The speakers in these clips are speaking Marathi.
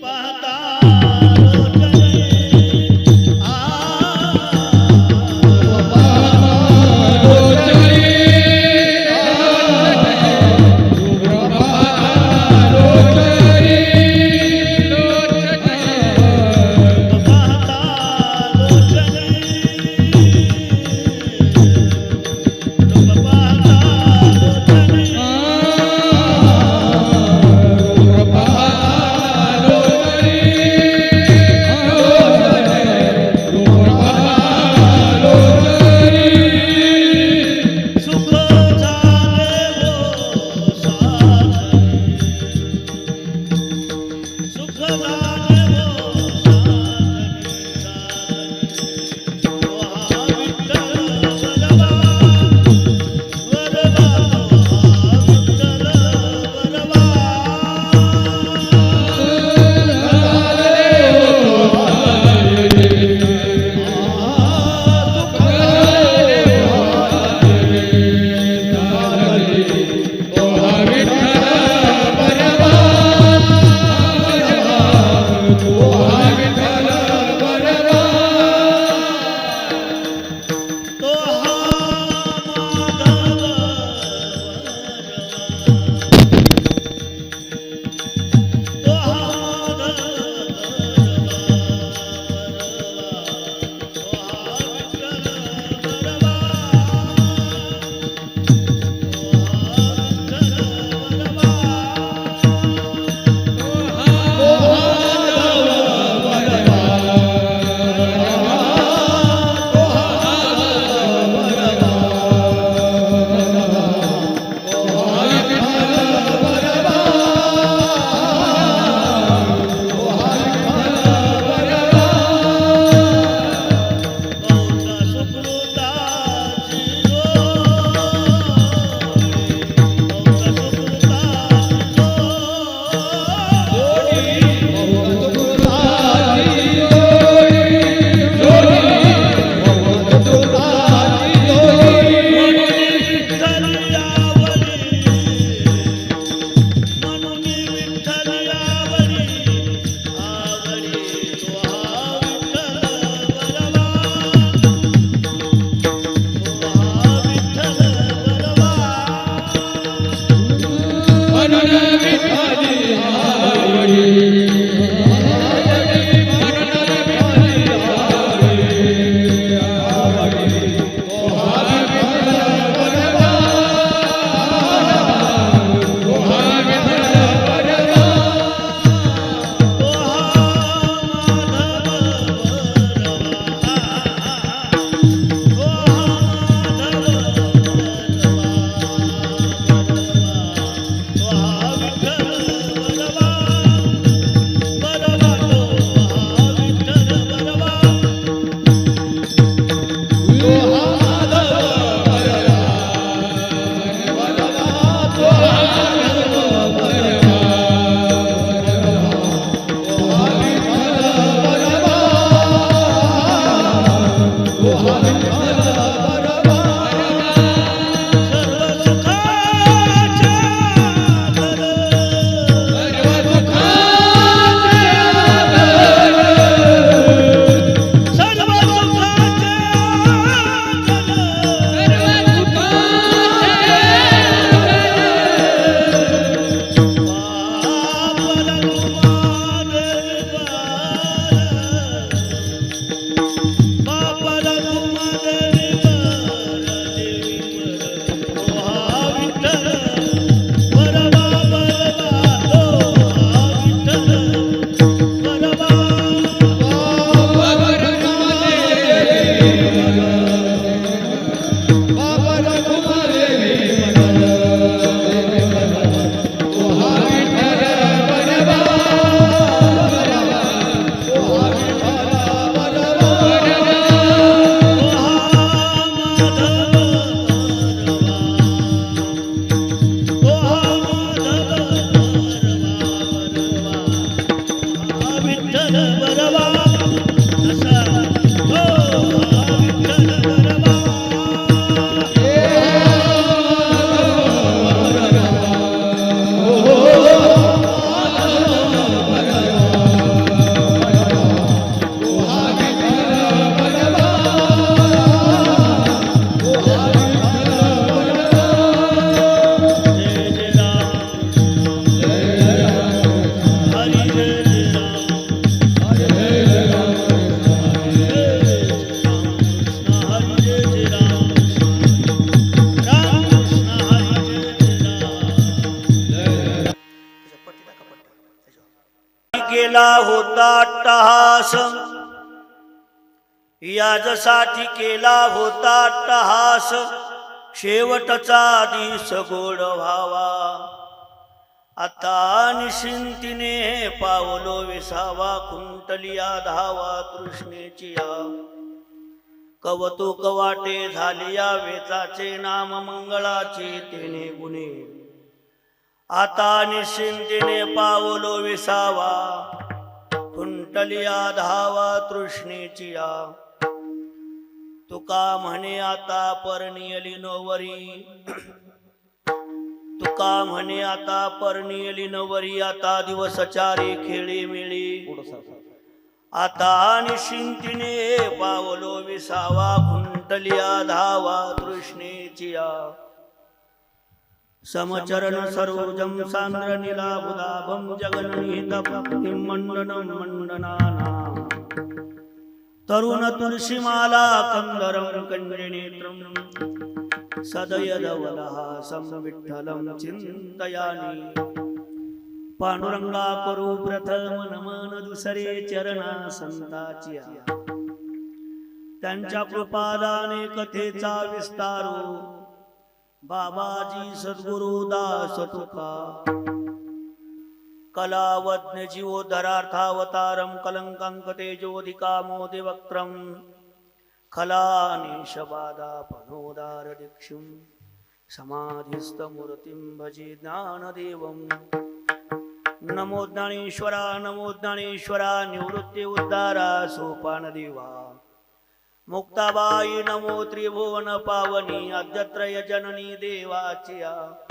पाहता केला होता अट्टहास, याजसाठी केला होता अट्टहास, शेवटचा दिस गोड व्हावा. आता निशिंतीने पावलो विसावा, कुंटलिया धावा तृष्णेची या. कवतुक वाटे झालिया वेचाचे नाम मंगळाचे तेने गुणे. आता निश्चिंतीने पावलो विसावा, कुंटलिया धावा तृष्णेची या. तुका म्हणे आता परनियली नवरी, तुका म्हणे आता परनियली नवरी. आता दिवस चारी खेळी मिळी, आता निश्चिंतीने पावलो विसावा, कुंटलिया धावा तृष्णेची या. समचरण सरोजम सांद्र नीलाभुदाभं जगन्निहितं मंडनं मंडनानां. तरुण तुलसीमाला कंदरं कंजनेत्रं, सदयदवलहासं विठ्ठलं चिंतयामि. पांडुरंगा करू प्रथम नमन, दुसरे चरणा संताची. त्यांच्या कृपादाने कथेचा विस्तारो, बाबाजी सद्गुरु दास तुका. कलावज्ञ जीवोद्धरार्थावतारं, कलंकांक तेजोधिकामोदि वक्त्रं. खलानिशबाधापनोदार दीक्षुं, समाधिस्थमूर्तिं भजे ज्ञानदेवम्. नमो ज्ञानेश्वरा, नमो ज्ञानेश्वरा, निवृत्ती उद्धारा सोपान देवा. मुक्ताबाई नमो त्रिभुवन पावनी, अद्यत्रय जननी देवाचिया.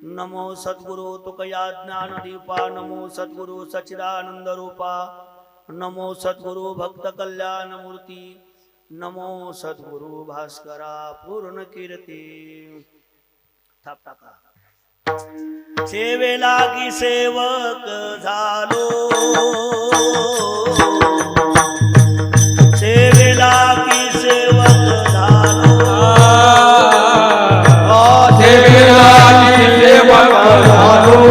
नमो सद्गुरु तुकया ज्ञानदीपा, नमो सद्गुरु सच्चिदानंद रूपा, नमो सद्गुरु भक्त कल्याण मूर्ती, नमो सद्गुरु भास्करा पूर्ण कीर्ती. थाप टाका. सेवेलागी सेवक झालो, सेवेलागी सेवक झालो, सेवेलागी सेवक झालो,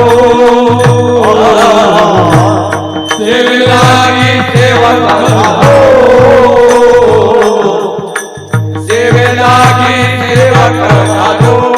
सेवेलागी सेवक झालो, सेवेलागी सेवक झालो.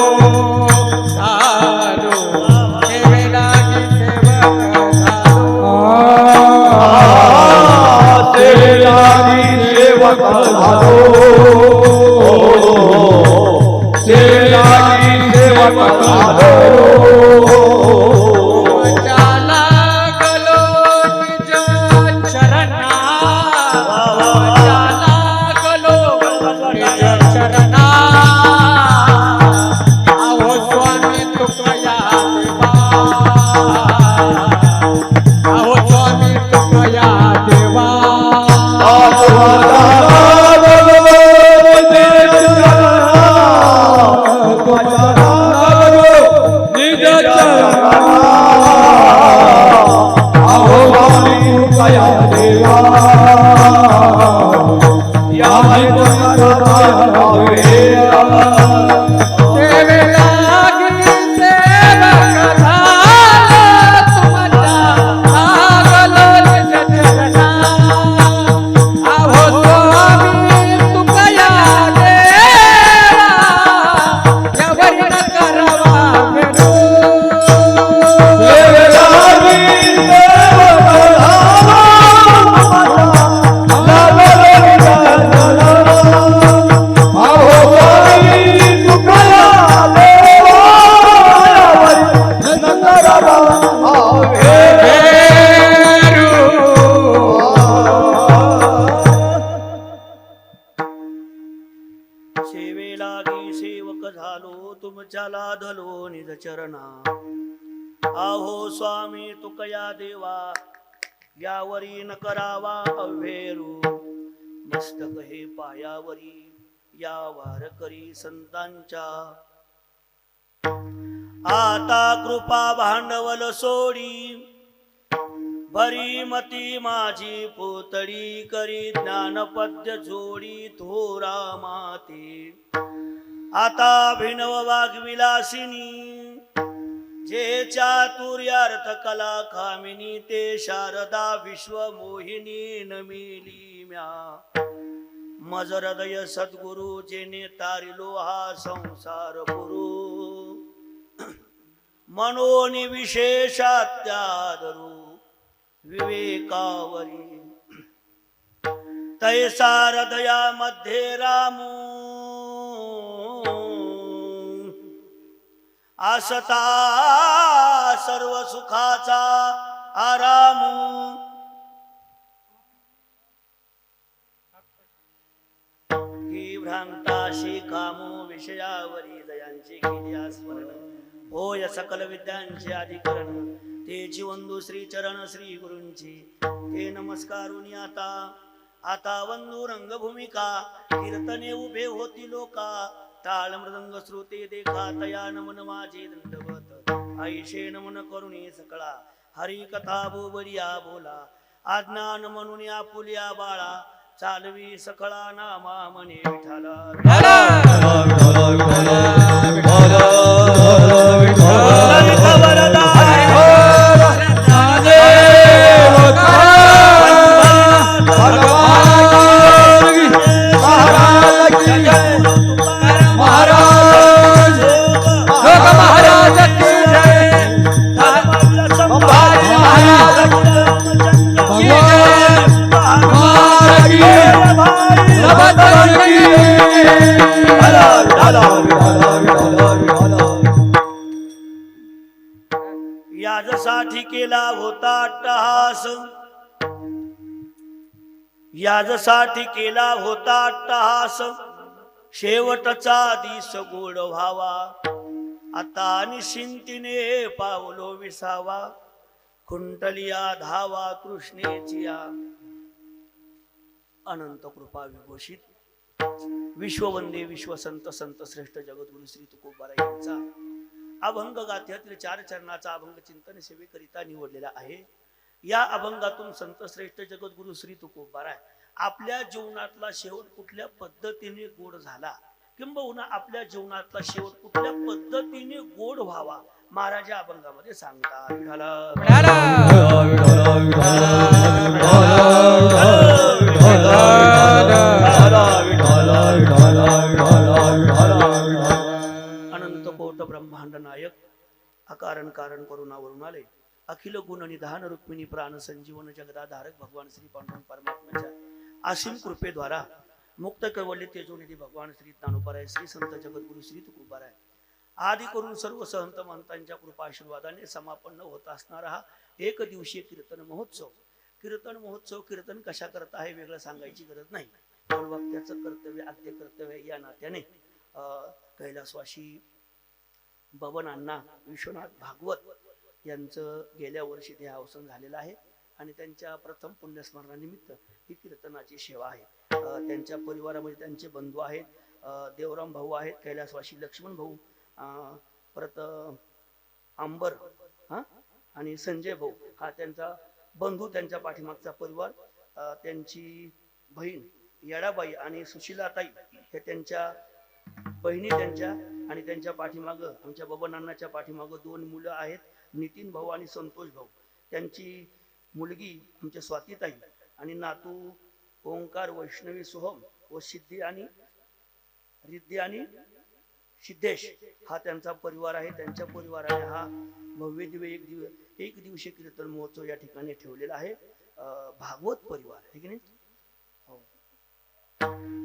चरणा. आहो स्वामी तुकया देवा, यावरी न करावा अव्हेरू. मस्तक हे पायावरी, या वार करी संतांच्या. आता कृपा भांडवल सोडी, भरी मती माझी पोतडी. करी ज्ञानपद्य जोडी थोरा माते. आता भिनव वाघविलासिनी, जे चातुर्यार्थ कला कामिनी ते शारदा विश्व मोहिनी नमिली म्या मज हृदय सद्गुरु जेने तारिलो हा संसार गुरु मनोनी विशेषात्यादरू विवेकावरी तैसा हृदयामध्ये रामू आसता सर्व सुखाचा आरामू की भ्रांताशी कामो विषयावरी दयांची केली स्मरण होय सकल विद्यांचे अधिकरण तेची वंदू श्री चरण श्री गुरूंची ते नमस्कारुनी आता वंदू रंगभूमिका कीर्तने उभे होती लोका टाळ मृदंग श्रुते देखा तया नमन माझे दंडवत आईशे नमन करुणी सकळा हरी कथा बोबरिया बोला आज्ञान म्हणून आपुलिया बाळा चालवी सकळा नामा मने विठाला याजसाठी केला होता अट्टहास याजसाठी केला होता अट्टहास शेवटचा दिस गोड व्हावा आता निश्चिंतीने पावलो विसावा खुंटलिया धावा कृष्णेची अनंत कृपा विघोषित विश्ववंदे विश्वसंत संत श्रेष्ठ जगद्गुरु श्री तुकोबाराय यांचा अभंग गाथ्यातील 4 चरणाचा अभंग चिंतन सेवेकरिता निवडलेला आहे। या अभंगातून संत श्रेष्ठ जगद्गुरु श्री तुकोबाराय आपल्या जीवनातला शेवट कुठल्या पद्धतीने गोड झाला किंबहुना आपल्या जीवनातला शेवट कुठल्या पद्धतीने गोड व्हावा महाराज या अभंगामध्ये सांगतात। अनंत कोट ब्रह्मांड नायक अकारण कारण करुणावरून आले अखिल गुण निधान रुक्मिणी प्राण संजीवन जगदाधारक भगवान श्री पांडुरंग परमात्म्याच्या असीम कृपेद्वारा मुक्त कैवल्य तेजोनिधी भगवान श्री ज्ञानोबाराय श्री संत जगद्गुरु श्री तुकोबाराय आदि करून सर्व सहंत महंतांच्या कृपा आशीर्वादाने समापन्न होत असणारा हा एक दिवसीय कीर्तन महोत्सव। कीर्तन कशा करता आहे वेगळं सांगायची गरज नाही, पण वक्त्याचं कर्तव्य आद्य कर्तव्य या नात्याने कैलासवासी बबन अण्णा विश्वनाथ भागवत यांचं गेल्या वर्षी ते अवसान झालेलं आहे आणि त्यांच्या प्रथम पुण्यस्मरणानिमित्त ही कीर्तनाची सेवा आहे। त्यांच्या परिवारामध्ये त्यांचे बंधू आहेत, देवराम भाऊ आहेत, कैलासवासी लक्ष्मण भाऊ, परत अंबर आणि संजय भाऊ हा त्यांचा बंधू, त्यांच्या पाठीमागचा परिवार, त्यांची बहीण येडाबाई आणि सुशीलाताई हे त्यांच्या बहिणी त्यांच्या आणि त्यांच्या पाठीमाग आमच्या बबनांनाच्या पाठीमाग 2 मुलं आहेत, नितीन भाऊ आणि संतोष भाऊ, त्यांची मुलगी आमच्या स्वातीताई आणि नातू ओंकार वैष्णवी सोहम व सिद्धी आणि रिद्धी आणि सिद्धेश हा त्यांचा परिवार आहे। त्यांच्या परिवाराने हा भव्य दिव्य एक दिवसीय कीर्तन महोत्सव या ठिकाणी ठेवलेला आहे। भागवत परिवार आहे की नाही हो।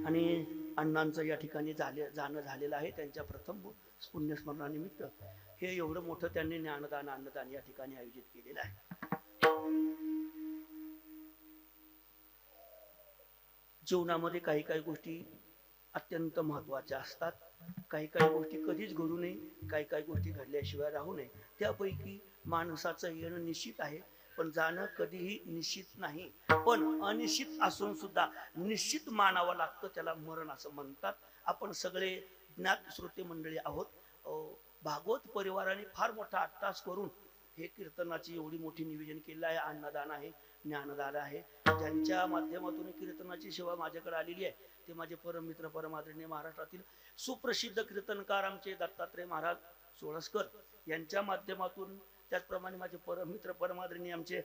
आणि अण्णांचं या ठिकाणी जाणं झालेलं आहे त्यांच्या प्रथम पुण्यस्मरणानिमित्त हे एवढं मोठं त्यांनी ज्ञानदान अन्नदान या ठिकाणी आयोजित केलेलं आहे। जीवनामध्ये काही काही गोष्टी अत्यंत महत्त्वाच्या असतात, काही काही गोष्टी कधीच घडू नये, काही काही गोष्टी घडल्याशिवाय राहू नये। त्यापैकी माणसाचं येणं निश्चित आहे पण जाणं कधीही निश्चित नाही, पण अनिश्चित असून सुद्धा निश्चित मानावं लागतं, त्याला मरण असं म्हणतात। आपण सगळे ज्ञात श्रोते मंडळी आहोत। भागवत परिवाराने फार मोठा अट्टास करून हे कीर्तनाची एवढी मोठी नियोजन केलं आहे। अन्नदान आहे, ज्ञानदान आहे, ज्यांच्या माध्यमातून कीर्तनाची सेवा माझ्याकडे आलेली आहे ते माझे परम मित्र परम आदरणीय महाराष्ट्रातील सुप्रसिद्ध कीर्तनकार आमचे दत्तात्रय महाराज सोळसकर यांच्या माध्यमातून, त्याचप्रमाणे माझे परमित्र परमादरणीय आमचे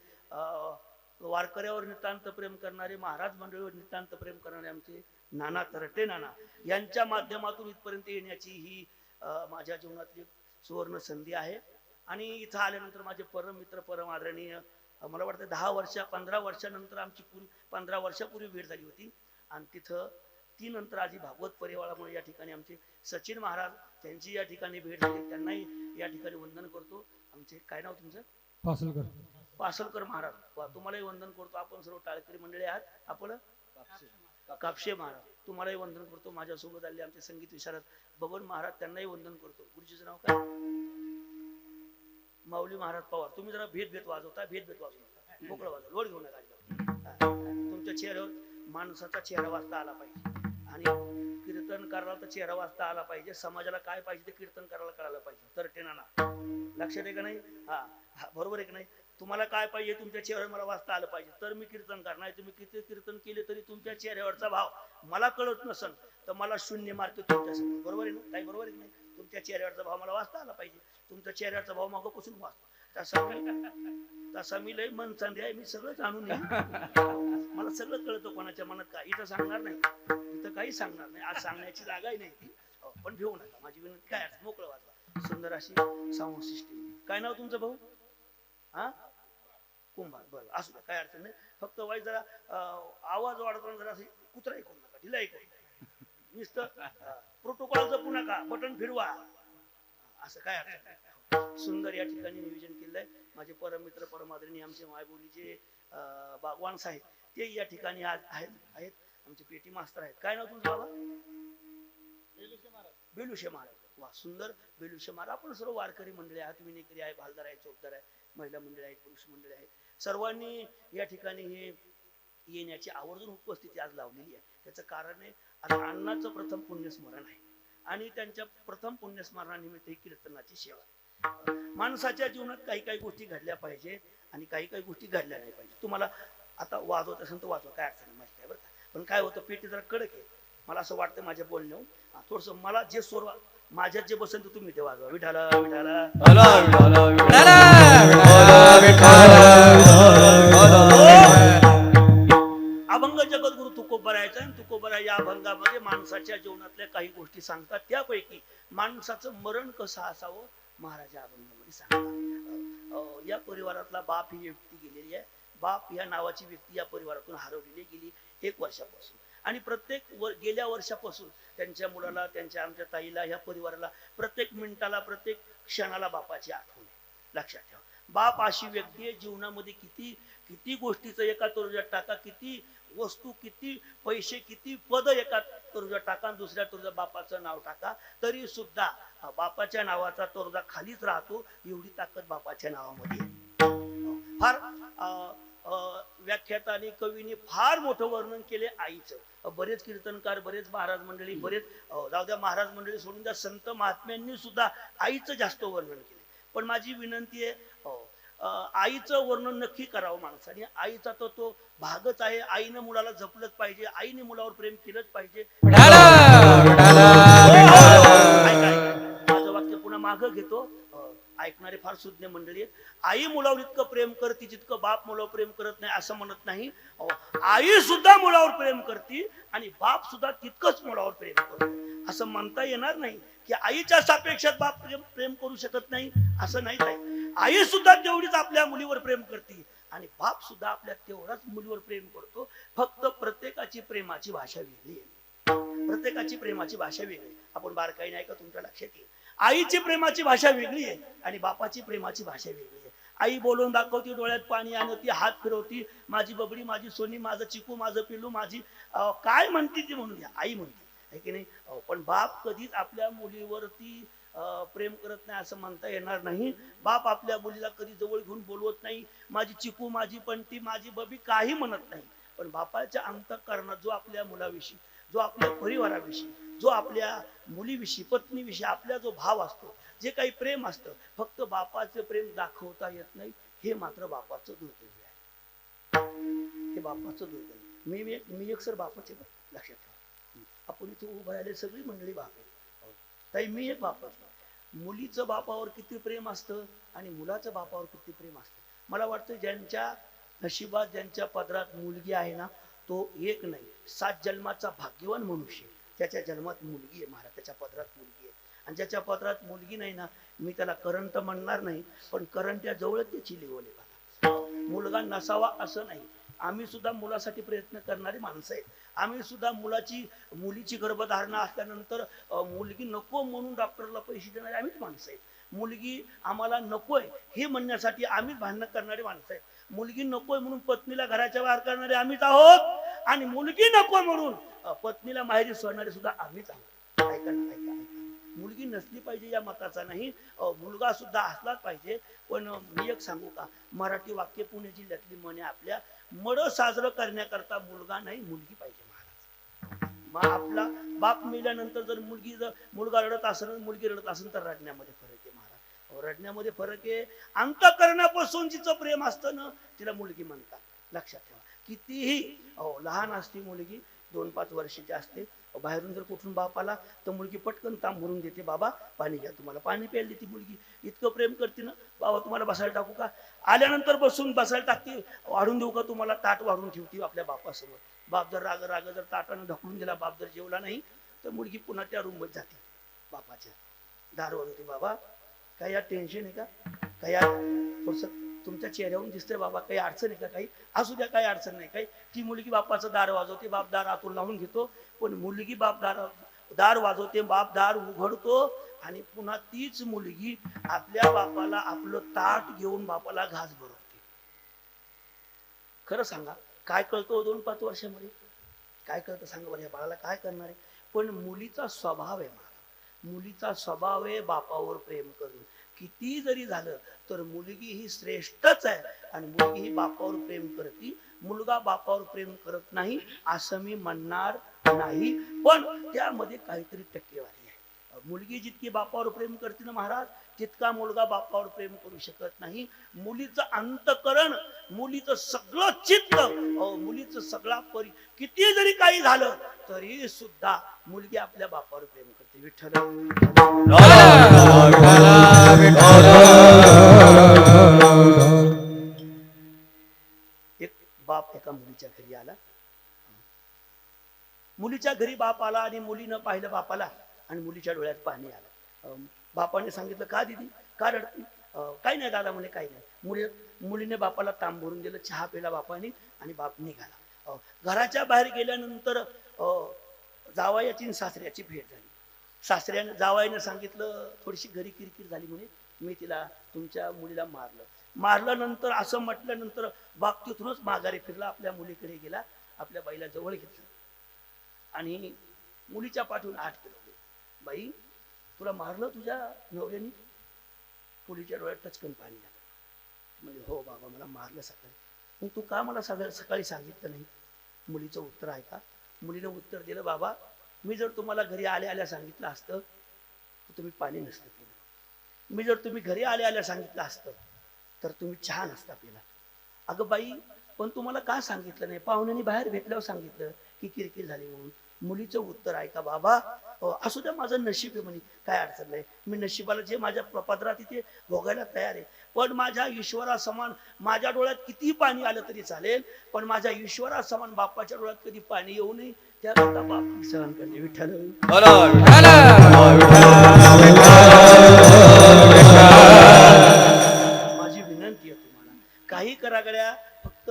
वारकऱ्यावर नितांत प्रेम करणारे, महाराज मंडळीवर नितांत प्रेम करणारे आमचे नाना तरटे नाना यांच्या माध्यमातून इथपर्यंत येण्याची ही माझ्या जीवनातली सुवर्ण संधी आहे. आणि इथं आल्यानंतर माझे परम मित्र परम आदरणीय, मला वाटतं 15 वर्षानंतर आमची 15 वर्षापूर्वी भेट झाली होती. आणि तिथं ती नंतर आजी भागवत परिवारामुळे या ठिकाणी आमचे सचिन महाराज त्यांची या ठिकाणी भेट झाली. त्यांनाही या ठिकाणी वंदन करतो. आमचे काय नाव तुमचं? पासलकर महाराज. तुम्हालाही वंदन करतो. आपण सर्व टाळकरी मंडळी आहात. आपण कापशे महाराज तुम्हालाही वंदन करतो. माझ्यासोबत आले आमचे संगीत विशारद बबन महाराज, त्यांनाही वंदन करतो. गुरुजीचं नाव काय? माऊली महाराज पवार. तुम्ही जरा भेद वाजवता, भेद वाजवू नका, मोकळं वाजवा, लोड घेऊ नका. तुमच्या चेहऱ्यावर माणसाचा चेहरा वाचता आला पाहिजे. आणि कीर्तन करायला तर चेहरा वाचता आला पाहिजे. समाजाला काय पाहिजे ते कीर्तन करायला कळायला पाहिजे. तर टेनाना लक्षात आहे का नाही? हा बरोबर आहे का नाही? तुम्हाला काय पाहिजे? तुमच्या चेहऱ्यावर मला वाचता आलं पाहिजे तर मी कीर्तन करणार. तुम्ही किती कीर्तन केले तरी तुमच्या चेहऱ्यावरचा भाव मला कळत नसेल तर मला शून्य मार्क तुमच्या समोर. बरोबर आहे ना? काही बरोबर आहे की नाही? तुमच्या चेहऱ्यावरचा भाव मला वाचता आला पाहिजे. तुमच्या चेहऱ्यावरचा भाव मागोपासून वाचतो. तसा मी लय मन चांदी आहे. मी सगळं जाणून मला सगळं कळतं कोणाच्या मनात काय. इथं सांगणार नाही, इथं काही सांगणार नाही. आज सांगण्याची जागाही नाही ती. पण घेऊ नका, माझी विनंती काय, मोकळं वाजवा. सुंदर अशी साऊंड सिस्टीम. काय नाव तुमचं भाऊ? हा, कुंभार. बरं, असू द्या, काय अडचण नाही. फक्त वाईट जरा आवाज वाढवताना जरा असे कुत्रा ऐकू नका, ढिला ऐकू नका. नुसतं प्रोटोकॉल जपू नका, बटन फिरवा, असं काय अडचण नाही. सुंदर या ठिकाणी नियोजन केलंय. माझे परम मित्र परमादरणीय आमचे मायबोलीचे बागवान साहेब ते या ठिकाणी आज आहेत. आमचे पेटी मास्तर आहेत. काय नाव तुमचं बाबा? बेलुशे महाराज. वा, सुंदर. बेलुशे महाराज. आपण सर्व वारकरी मंडळी आहात, विनेकरी आहे, भालदार आहे, चौकदार आहे, महिला मंडळी आहेत, पुरुष मंडळी आहेत. सर्वांनी या ठिकाणी हे येण्याची आवर्जून उपस्थिती आज लावलेली आहे. त्याचं कारण आहे आज अण्णाचं प्रथम पुण्यस्मरण आहे आणि त्यांच्या प्रथम पुण्यस्मरणानिमित्त ही कीर्तनाची सेवा. माणसाच्या जीवनात काही काही गोष्टी घडल्या पाहिजे आणि काही काही गोष्टी घडल्या नाही पाहिजे. तुम्हाला आता वाजवत असेल तर वाजवा, काय अडचण माझी काय. बरं का? पण काय होतं, पेटी जरा कडक आहे. मला असं वाटतं माझ्या बोलण्यावर थोडस मला जे स्वर माझ्यात जे बसेल तर तुम्ही ते वाजवा. विठाला विठाला अभंग जगद्गुरु तुकोबरायचा. आणि तुकोबरा या अभंगामध्ये माणसाच्या जीवनातल्या काही गोष्टी सांगतात. त्यापैकी माणसाचं मरण कसं असावं महाराज या अभंगामध्ये सांगतात. या परिवारातला बाप ही व्यक्ती गेलेली आहे. बाप या नावाची व्यक्ती या परिवारातून हरवलेली गेली 1 वर्षापासून. आणि गेल्या वर्षापासून त्यांच्या मुलाला, त्यांच्या आमच्या ताईला, ह्या परिवाराला प्रत्येक मिनिटाला, प्रत्येक क्षणाला बापाची आठवण. लक्षात ठेवा, बाप अशी व्यक्ती आहे जीवनामध्ये किती गोष्टीचं एका तरुजात टाका, किती वस्तू, किती पैसे, किती पद एका तरुजात टाका, दुसऱ्या तरुजात बापाचं नाव टाका, तरी सुद्धा बापाच्या नावाचा तरुजा खालीच राहतो. एवढी ताकद बापाच्या नावामध्ये. फार व्याख्याता आणि कवीने फार मोठं वर्णन केले आईचं. बरेच कीर्तनकार, बरेच महाराज मंडळी, बरेच जाऊ द्या महाराज मंडळी सोडून द्या, संत महात्म्यांनी सुद्धा आईचं जास्त वर्णन केले. पण माझी विनंती आहे, आईचं वर्णन नक्की करावं माणसाने. आईचा तो भागच आहे. आईनं मुलाला जपलंच पाहिजे, आईने मुलावर प्रेम केलंच पाहिजे. माझं वाक्य पुन्हा मागं घेतो. ऐकणारे फार सुज्ञ मंडळी आहेत. आई मुलावर इतकं प्रेम करते जितकं बाप मुलावर प्रेम करत नाही असं म्हणत नाही. आई सुद्धा मुलावर प्रेम करते आणि बाप सुद्धा तितकंच मुलावर प्रेम करतो. असं म्हणता येणार नाही की आईच्या सापेक्षात बाप प्रेम करू शकत नाही, असं नाही. आई सुद्धा तेवढीच आपल्या मुलीवर प्रेम करते आणि बाप सुद्धा आपल्या तेवढाच मुलीवर प्रेम करतो. फक्त प्रत्येकाची प्रेमाची भाषा वेगळी आहे. प्रत्येकाची प्रेमाची भाषा वेगळी. आपण बारकाईने ऐका, तुमच्या लक्षात येईल. आईची प्रेमाची भाषा वेगळी आहे आणि बापाची प्रेमाची भाषा वेगळी आहे. आई बोलून दाखवती, डोळ्यात पाणी आणती, हात फिरवती, माझी बबडी, माझी सोनी, माझं चिकू, माझं पिल्लू, माझी काय म्हणती ती म्हणून द्या, आई म्हणते, आहे की नाही. पण बाप कधीच आपल्या मुलीवरती प्रेम करत नाही असं म्हणता येणार नाही. बाप आपल्या मुलीला कधी जवळ घेऊन बोलवत नाही, माझी चिकू, माझी पंटी, माझी बबी काही म्हणत नाही. पण बापाच्या अंतःकरणात जो आपल्या मुलाविषयी, जो आपल्या परिवाराविषयी, जो आपल्या मुलीविषयी, पत्नीविषयी आपला जो भाव असतो, जे काही प्रेम असतं, फक्त बापाचं प्रेम दाखवता येत नाही. हे मात्र बापाचं दुर्दैव आहे. हे बापाचं दुर्दैव. मी एक सर बापाचे लक्षात ठेवा. आपण इथे उभं राहिले सगळी मंडळी बाप आहे. ताई मी एक बापाच. मुलीचं बापावर किती प्रेम असतं आणि मुलाचं बापावर किती प्रेम असतं. मला वाटतं ज्यांच्या नशिबात ज्यांच्या पदरात मुलगी आहे ना, तो एक नाही 7 जन्माचा भाग्यवान मनुष्य. त्याच्या जन्मात मुलगी आहे महाराज, त्याच्या पदरात मुलगी आहे. आणि ज्याच्या पदरात मुलगी नाही ना, मी त्याला करंट म्हणणार नाही, पण करंटच्या जवळच त्याची लेवल आहे बघा. मुलगा नसावा असं नाही. आम्ही सुद्धा मुलासाठी प्रयत्न करणारी माणसं आहेत. आम्ही सुद्धा मुलीची गर्भधारणा असल्यानंतर मुलगी नको म्हणून डॉक्टरला पैसे देणारे आम्हीच माणसं आहेत. मुलगी आम्हाला नकोय हे म्हणण्यासाठी आम्ही भांडण करणारी माणसं आहेत. मुलगी नकोय म्हणून पत्नीला घराच्या बाहेर करणारे आम्हीच आहोत, आणि मुलगी नको म्हणून पत्नीला माहेरी सोडणारे सुद्धा आम्हीच आहोत. ऐका ना, ऐका. मुलगी नसली पाहिजे या मताचा नाही, मुलगा सुद्धा असलाच पाहिजे. पण मी एक सांगू का, मराठी वाक्य पुणे जिल्ह्यातली म्हणे आपल्या, मड साजरं करण्याकरता मुलगा नाही मुलगी पाहिजे महाराज. मग आपला बाप मेल्यानंतर जर मुलगा रडत असेल मुलगी रडत असेल तर रडण्यामध्ये फरक आहे महाराज. रडण्यामध्ये फरक आहे. अंतःकरणापासून जिचं प्रेम असतं ना, तिला मुलगी म्हणतात. लक्षात ठेवा. कितीही लहान असते मुलगी, 2-5 वर्षाची असते, बाहेरून जर कुठून बाप आला तर मुलगी पटकन तांब भरून देते. बाबा पाणी घ्या, तुम्हाला पाणी प्यायला देते मुलगी. इतकं प्रेम करते ना. बाबा तुम्हाला बसायला टाकू का, आल्यानंतर बसायला टाकते. वाढून देऊ का तुम्हाला, ताट वाढून ठेवते आपल्या बापासमोर. बाप जर राग जर ताटानं ढकलून दिला, बाप जर जेवला नाही तर मुलगी पुन्हा त्या रूम मध्ये जाते. बापाच्या दार वाजवते. बाबा काय या टेन्शन आहे का, काय या थोडस तुमच्या चेहऱ्यावरून दिसतंय बाबा, काही अडचण आहे का, काही असू द्या, काही अडचण नाही काही. ती मुलगी बापाचं दार वाजवते, बाप दार आतून लावून घेतो. पण मुलगी बाप दार वाजवते, बाप दार उघडतो, आणि पुन्हा तीच मुलगी आपल्या बापाला आपलं ताट घेऊन बापाला घास भरवते. खरं सांगा काय कळतो 2-5 वर्षामध्ये, काय कळतं सांगा बरं. या बाळाला काय करणार आहे. पण मुलीचा स्वभाव आहे मला, मुलीचा स्वभाव आहे बापावर प्रेम करून. किती जरी झालं तर मुलगी ही श्रेष्ठच आहे, आणि मुलगी ही बापावर प्रेम करते. मुलगा बापावर प्रेम करत नाही असं मी म्हणणार नाही, पण त्यामध्ये काहीतरी टक्केवारी आहे. मुलगी जितकी बापावर प्रेम करते ना महाराज, तितका मुलगा बापावर प्रेम करू शकत नाही. मुलीचं अंतकरण, मुलीचं सगळं चित्त, मुलीचं सगळा किती जरी काही झालं तरी सुद्धा मुलगी आपल्या बापावर प्रेम करते. विठ्ठल एक बाप एका मुलीच्या घरी आला. मुलीच्या घरी बाप आला आणि मुलीनं पाहिलं बापाला, आणि मुलीच्या डोळ्यात पाणी आलं. बापाने सांगितलं का दिदी, का रडती. काही नाही दादा म्हणे, काही नाही. मुलीने बापाला तांब भरून दिलं, चहा पिला बापाने, आणि बाप निघाला. घराच्या बाहेर गेल्यानंतर जावयाची आणि सासऱ्याची भेट झाली. जावयाने सांगितलं थोडीशी घरी किरकिर झाली म्हणे, मी तुमच्या मुलीला मारलं. नंतर असं म्हटल्यानंतर बाप तिथूनच माघारी फिरला, आपल्या मुलीकडे गेला, आपल्या बाईला जवळ घेतलं आणि मुलीच्या पाठवून 8 किलो. बाई तुला मारलं तुझ्या नवऱ्याने. मुलीच्या डोळ्यात टचकन पाणी आलं. म्हणजे हो बाबा मला मारलं सकाळी. मग तू का मला सकाळी सांगितलं नाही. मुलीचं उत्तर आहे का. मुलीने उत्तर दिलं, बाबा मी जर तुम्हाला घरी आल्या सांगितलं असतं तर तुम्ही पाणी नसतं पिलं. मी जर तुम्ही घरी आल्या सांगितलं असतं तर तुम्ही चहा नसता पिला. अगं बाई पण तुम्हाला का सांगितलं नाही. पाहुण्यांनी बाहेर भेटल्यावर सांगितलं की किरकिर झाली म्हणून. मुलीचं उत्तर आहे का, बाबा असू द्या माझं नशीब आहे म्हणे, काय अडचण नाही. मी नशिबाला जे माझ्या पदरात तिथे भोगायला तयार आहे. पण माझ्या ईश्वरासमान माझ्या डोळ्यात किती पाणी आलं तरी चालेल, पण माझ्या ईश्वरासमान बापाच्या डोळ्यात कधी पाणी येऊ नये, त्याकरता बाप सहन करणे. विठ्ठल माझी विनंती आहे तुम्हाला, काही करा गड्या, फक्त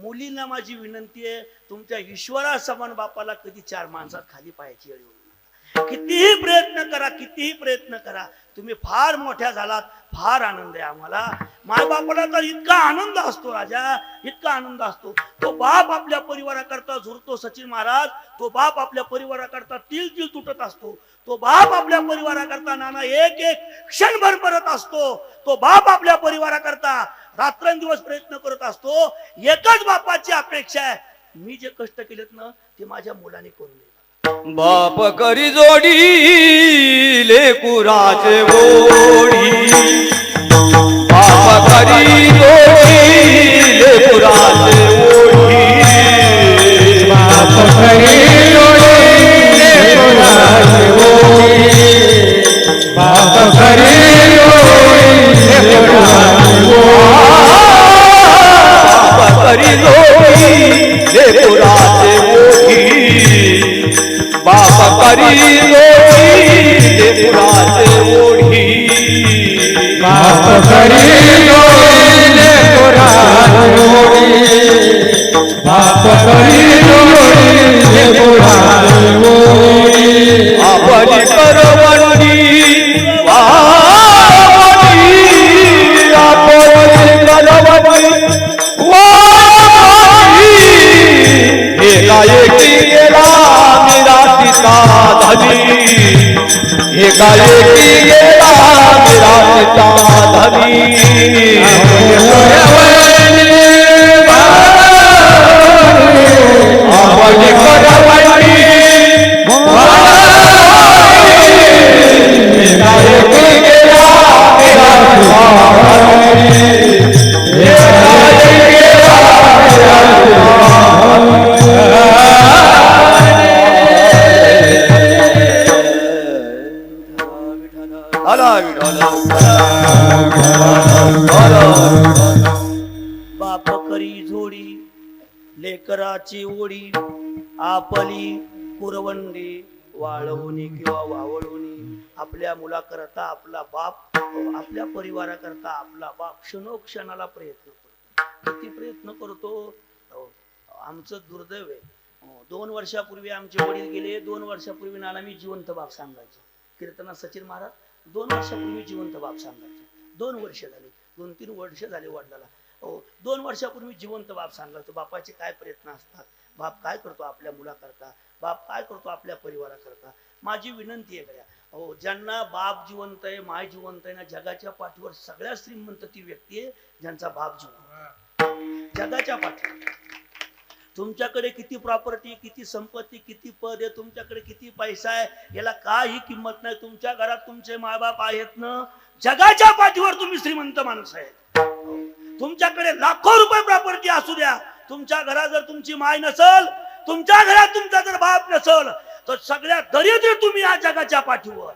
मुलींना माझी विनंती आहे, तुमच्या ईश्वरासमान बापाला कधी 4 माणसात खाली पाहायची वेळ येऊ नका. कितीही प्रयत्न करा, तुम्ही फार मोठ्या झालात, फार आनंद आहे आम्हाला. मायबापाला तर इतका आनंद असतो राजा, इतका आनंद असतो. तो बाप आपल्या परिवाराकरता झुरतो सचिन महाराज. तो बाप आपल्या परिवाराकरता तिल तुटत असतो. तो बाप आपल्या परिवाराकरता नाना एक क्षणभर परत असतो. तो बाप आपल्या परिवाराकरता रात्रंदिवस प्रयत्न करत असतो. एकच बापाची अपेक्षा आहे, मी जे कष्ट केलेत ना ते माझ्या मुलाने करू नये. बाप करी जोडी लेकुराचे गोडी. बाप करी जोडी लेकुराचे गोडी. बाप करी जोडी लेकुराचे गोडी. बाप करी करी जोडी लेकुराचे ओढी आपली करवंडी वावडी आपली करवंडी वावडी एकाएकी गेला निराशीचा धनी एकाएकी गेला निराशीचा धनी आपली करवंडी एकाएकी गेला निराशीचा धनी एकाएकी गेला बाप करी जोडी लेकराची ओढी आपली कुरवंडी वाळवणी किंवा वावळवणी आपल्या मुलाकरता आपला बाप आपल्या परिवाराकरता आपला बाप क्षणोक्षणाला प्रयत्न करतो किती प्रयत्न करतो आमचं दुर्दैव आहे 2 वर्षापूर्वी आमचे वडील गेले 2 वर्षापूर्वी नाना मी जिवंत बाप सांगायचो कीर्तना सचिन महाराज 2 वर्षापूर्वी जिवंत बाप सांगायचे 2 वर्ष झाले 2-3 वर्ष झाले वडिलाला 2 वर्षापूर्वी जिवंत बाप सांगायचो बापाचे काय प्रयत्न असतात बाप काय करतो आपल्या मुलाकरता बाप काय करतो आपल्या परिवाराकरता माझी विनंती आहे गड्या ज्यांना बाप जिवंत आहे माय जिवंत आहे ना जगाच्या पाठीवर सगळ्यात श्रीमंत ती व्यक्ती आहे ज्यांचा बाप जिवंत जगाच्या पाठीवर तुमच्याकडे किती प्रॉपर्टी किती संपत्ती किती पद आहे तुमच्याकडे किती पैसा आहे याला काही किंमत नाही तुमच्या घरात तुमचे मायबाप आहेत ना जगाच्या पाठीवर तुम्ही श्रीमंत माणूस आहेत तुमच्याकडे लाखो रुपये प्रॉपर्टी असू द्या तुमच्या घरात जर तुमची माय नसल तुमच्या घरात तुमचा जर बाप नसल तर सगळ्यात दरिद्र तुम्ही या जगाच्या पाठीवर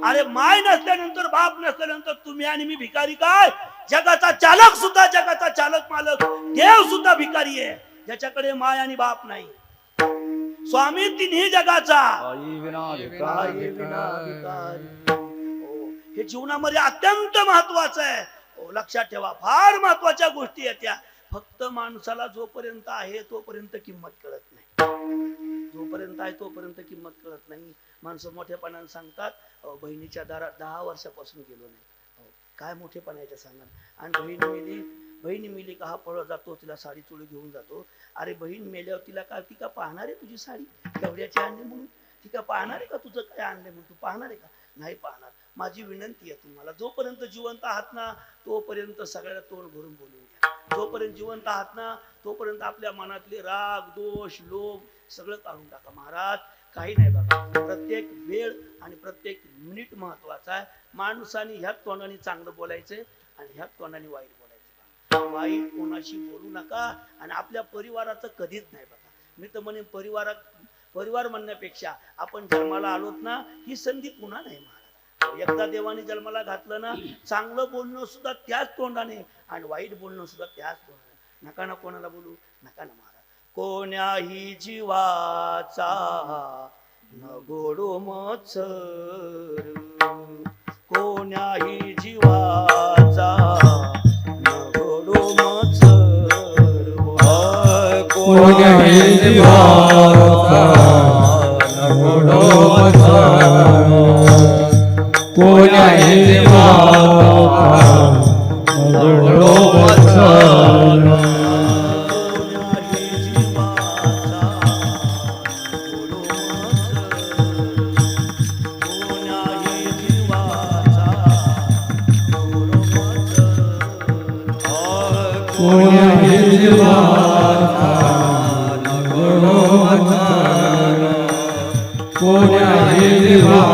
अरे माय नसल्यानंतर बाप नसल्यानंतर तुम्ही आणि मी भिकारी काय जगाचा चालक सुद्धा जगाचा चालक मालक देव सुद्धा भिकारी आहे ज्याच्याकडे माय आणि बाप नाही स्वामी तिन्ही जगाचा हे जीवनामध्ये अत्यंत महत्वाचं आहे लक्षात ठेवा फार महत्वाच्या गोष्टी आहेत त्या फक्त माणसाला जोपर्यंत आहे तोपर्यंत किंमत कळत नाही जोपर्यंत आहे तोपर्यंत किंमत कळत नाही माणसं मोठेपणाने सांगतात बहिणीच्या दारात 10 वर्षापासून गेलो नाही काय मोठेपणाच्या सांगा आणि बहिणी मेली का हा पळत जातो तिला साडी चोळी घेऊन जातो अरे बहीण मेल्यावर तिला का ती का पाहणार आहे तुझी साडी केवढ्याची आणली म्हणून ती का पाहणार आहे का तुझं काय आणले म्हणून तू पाहणार आहे का नाही पाहणार माझी विनंती आहे तुम्हाला जोपर्यंत जिवंत आहात ना तोपर्यंत सगळ्याला तोंड भरून बोलून घ्या जोपर्यंत जिवंत आहात ना तोपर्यंत आपल्या मनातले राग दोष लोभ सगळं काढून टाका महाराज काही नाही बघा प्रत्येक वेळ आणि प्रत्येक मिनिट महत्वाचा आहे माणसाने ह्याच तोंडाने चांगलं बोलायचंय आणि ह्याच तोंडाने वाईट बोलायचं वाईट कोणाशी बोलू नका आणि आपल्या परिवाराचं कधीच नाही बघा मी तर म्हणेन परिवार म्हणण्यापेक्षा आपण जन्माला आलोत ना ही संधी पुन्हा नाही महाराज एकदा देवाने जन्माला घातलं ना चांगलं बोलणं सुद्धा त्याच तोंडाने आणि वाईट बोलणं सुद्धा त्याच तोंडाने नका ना कोणाला बोलू नका ना महाराज कोण्याही जीवाचा न गोडो मत्सर कोण्याही जीवाचा न गोडो मत्सर कोण्याही जीवाचा न गोडो मत्सर कोण्याही जीवाचा न गोडो मत्सर कोण्याही जीवाचा न गोडो मत्सर कोण्याही जीवाचा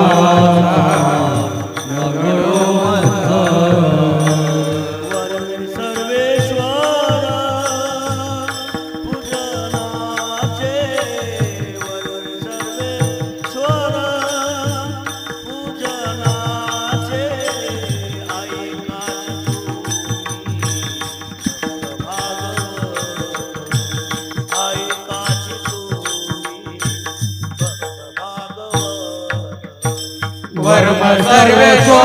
न गोडो मत्सर वरद सर्वेश्वर पूजनाचे वरद सर्वेश्वर पूजनाचे वर्म सर्वेश्वर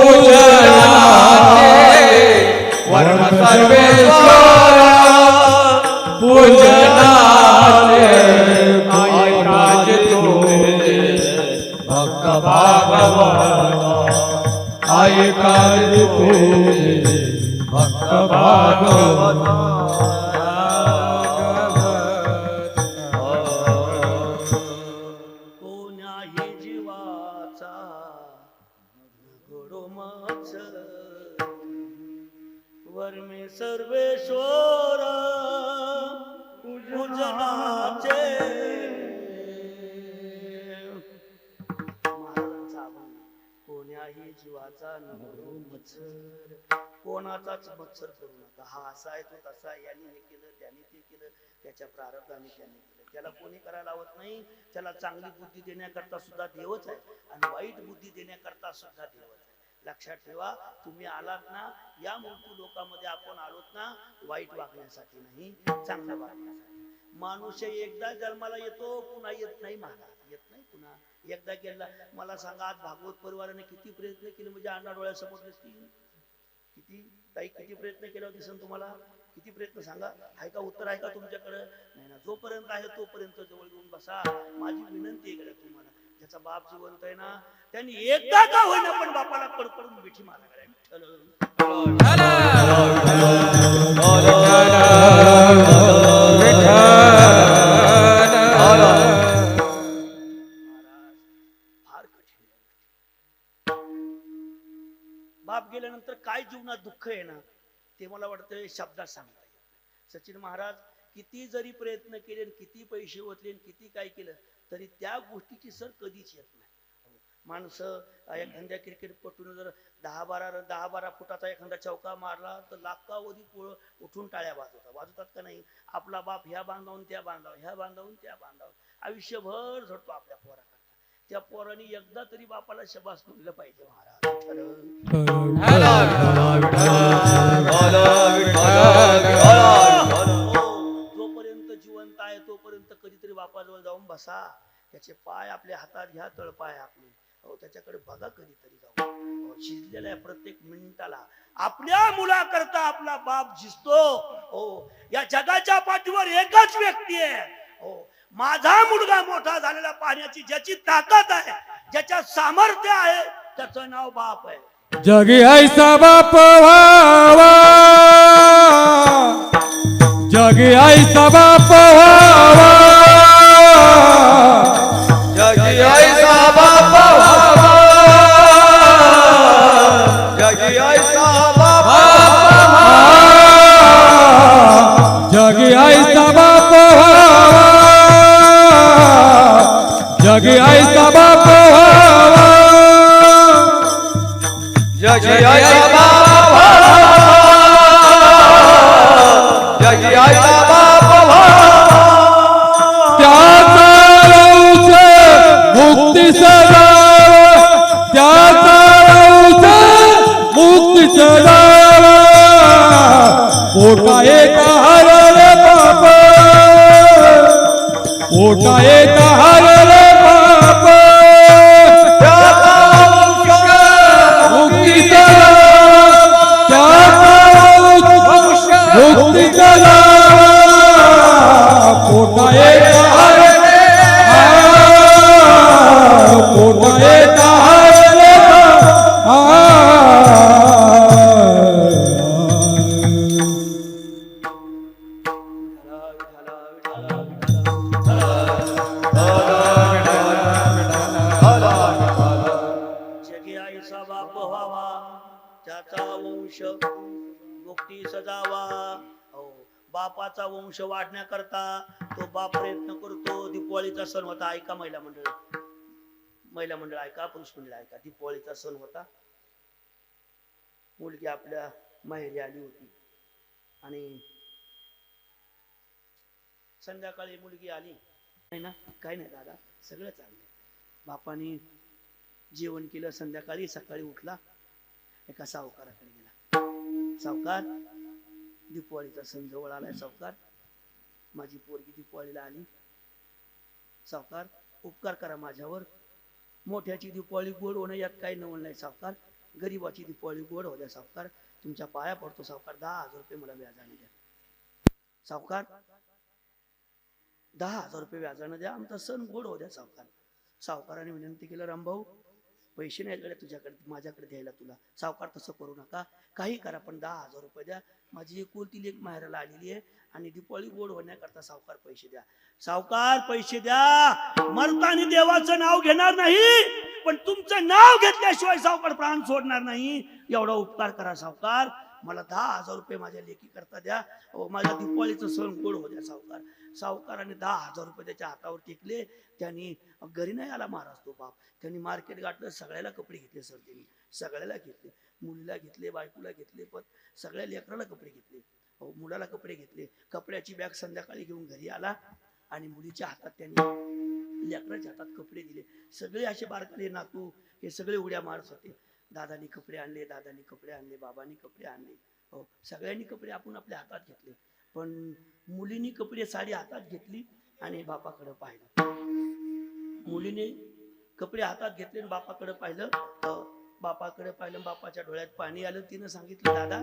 पूजनाचे वर्म सर्वेश्वर तुझे भक्त भागवत कोण्याही जीवाचा घडो मत्सर वर्मे सर्वेश्वर पूजनाचे महाराजांचा अभंग. कोण्याही जीवाचा घडो मत्सर, कोणाचाच मत्सर करू नका. हा असा आहे तो तसा आहे, याने हे केलं त्याने ते केलं, त्याच्या प्रारब्धाने त्याने केलं. त्याला कोणी करायला लावत नाही. त्याला चांगली बुद्धी देण्याकरता सुद्धा देवच आहे आणि वाईट बुद्धी देण्याकरता सुद्धा देवच आहे. लक्षात ठेवा, तुम्ही आलात ना या मूर्ती लोकांमध्ये, आपण आलोत ना वाईट वागण्यासाठी नाही, चांगलं वागण्यासाठी. माणूस एकदा जन्माला येतो, पुन्हा येत नाही महाराज, येत नाही पुन्हा. एकदा गेला. मला सांगा, आज भागवत परिवाराने किती प्रयत्न केले म्हणजे अण्णा डोळ्यासमोर दिसतील. किती ताई, किती प्रयत्न केला दिसन तुम्हाला? किती प्रयत्न सांगा? आहे का उत्तर आहे का तुमच्याकडे? नाही ना. जोपर्यंत आहे तोपर्यंत जवळ येऊन बसा. माझी विनंती आहे तुम्हाला, ज्याचा बाप जिवंत आहे ना त्यांनी एकदा का होईना पण बापाला कडकडून मिठी मारायला. फार कठीण. बाप गेल्यानंतर काय जीवनात दुःख आहे ना ते मला वाटतं शब्दात सांगता येत नाही. सचिन महाराज किती जरी प्रयत्न केले, किती पैसे ओतले, किती काय केलं तरी त्या गोष्टीची सर कधीच येत नाही. माणसं एखाद्या क्रिकेटपटून जर 10-12 फुटाचा एखादा चौका मारला तर लाखावधी पोळ उठून टाळ्या वाजवतात का नाही? आपला बाप ह्या बांधावून त्या बांधावून, ह्या बांधावून त्या बांधावून आयुष्यभर झडतो आपल्या पोराकरता. त्या पोराने एकदा तरी बापाला शबास म्हणलं पाहिजे महाराज. जोपर्यंत जिवंत आहे तोपर्यंत कधीतरी बापाजवळ जाऊन बसा. त्याचे पाय आपल्या हातात घ्या, तळपाय आपले, त्याच्याकडे बघा कधीतरी जाऊन. शिजलेल्या प्रत्येक मिनिटाला आपल्या मुलाकरता आपला बाप झिजतो. या जगाच्या पाठीवर एकच व्यक्ती आहे. माझा मुलगा मोठा झालेला पाहण्याची ज्याची ताकद आहे, ज्याच्या सामर्थ्य आहे, त्याचं नाव बाप आहे. जगी ऐसा बाप व्हावा, जगी ऐसा बाप व्हावा, जगी ऐसा बाप व्हावा, जगी ऐसा बाप व्हावा, जगी ऐसा बाप व्हावा, जगी ऐसा बाप व्हावा, जगी ऐसा बाप व्हावा, जगी ऐसा बाप व्हावा. त्याचा रौच मुक्ती सदावा, त्याचा रौच मुक्ती सदावा. पोटा एक हरले पाप, पोटा एक हरले पाप, त्याचा मुक्ती सदावा, त्याचा मुक्ती सदावा. पोटा एक हरले, पोटा एक हरले जगी आईचा बाप व्हावा, त्याचा वंश मुक्ती सजावा. बापाचा वंश वाढण्याकरता तो बाप प्रयत्न करतो. दीपावलीचा सण होता, ऐका महिला मंडळ ऐका, पुरुष मंडळ ऐका. दीपावलीचा सण होता. मुलगी आपल्या माहेरी आली होती आणि संध्याकाळी मुलगी आली. नाही ना, काय नाही दादा, सगळं चाललंय. बापाने जेवण केलं. संध्याकाळी सकाळी उठला, एका सावकाराकडे गेला. सावकार, दीपावलीचा सण जवळ आलाय सावकार, माझी पोरगी दीपावलीला आली. सावकार, उपकार करा माझ्यावर. मोठ्याची दीपावली गोड होणं यात काही नवल नाही सावकार. गरीबाची दीपावली गोड हो द्या सावकार. तुमच्या पाया पडतो सावकार. 10,000 रुपये मला व्याजाने द्या सावकार. 10,000 रुपये व्याजाने द्या, आमचा सण गोड हो द्या सावकार. सावकाराने विनंती केलं, रामभाऊ पैसे नाही गड्या तुझ्याकडे, माझ्याकडे द्यायला तुला. सावकार तसं करू नका, काही करा, पण 10,000 रुपये द्या. माझी एकुलती लेक माहेराला आलेली आहे आणि दीपावली गोड होण्याकरता सावकार पैसे द्या. सावकार पैसे द्या. मरताना देवाचं नाव घेणार नाही, पण तुमचं नाव घेतल्याशिवाय सावकार प्राण सोडणार नाही. एवढा उपकार करा सावकार. मला 10,000 रुपये माझ्या लेकी करता द्या. माझ्या दीपावलीचं सण गोड हो द्या सावकार. सावकाराने 10,000 रुपये त्याच्या हातावर टेकले. त्यांनी घरी नाही आला महाराज तो बाप. त्यांनी मार्केट गाठलं, सगळ्याला कपडे घेतले सर. त्यांनी सगळ्याला घेतले, मुलीला घेतले, बायकोला घेतले, पण सगळ्या लेकराला कपडे घेतले. मुलाला कपडे घेतले. कपड्याची बॅग संध्याकाळी घेऊन घरी आला आणि मुलीच्या हातात त्यांनी लेकराच्या हातात कपडे दिले. सगळे असे बारकाले नातू हे सगळे उड्या मारत होते. दादानी कपडे आणले, दादानी कपडे आणले, बाबांनी कपडे आणले. हो, सगळ्यांनी कपडे आपण आपल्या हातात घेतले. पण मुलीने कपडे साडी हातात घेतली आणि बापाकडे पाहिलं. मुलीने कपडे हातात घेतले आणि बापाकडे पाहिलं. बापाकडे पाहिलं, बापाच्या डोळ्यात पाणी आलं. तिनं सांगितलं, दादा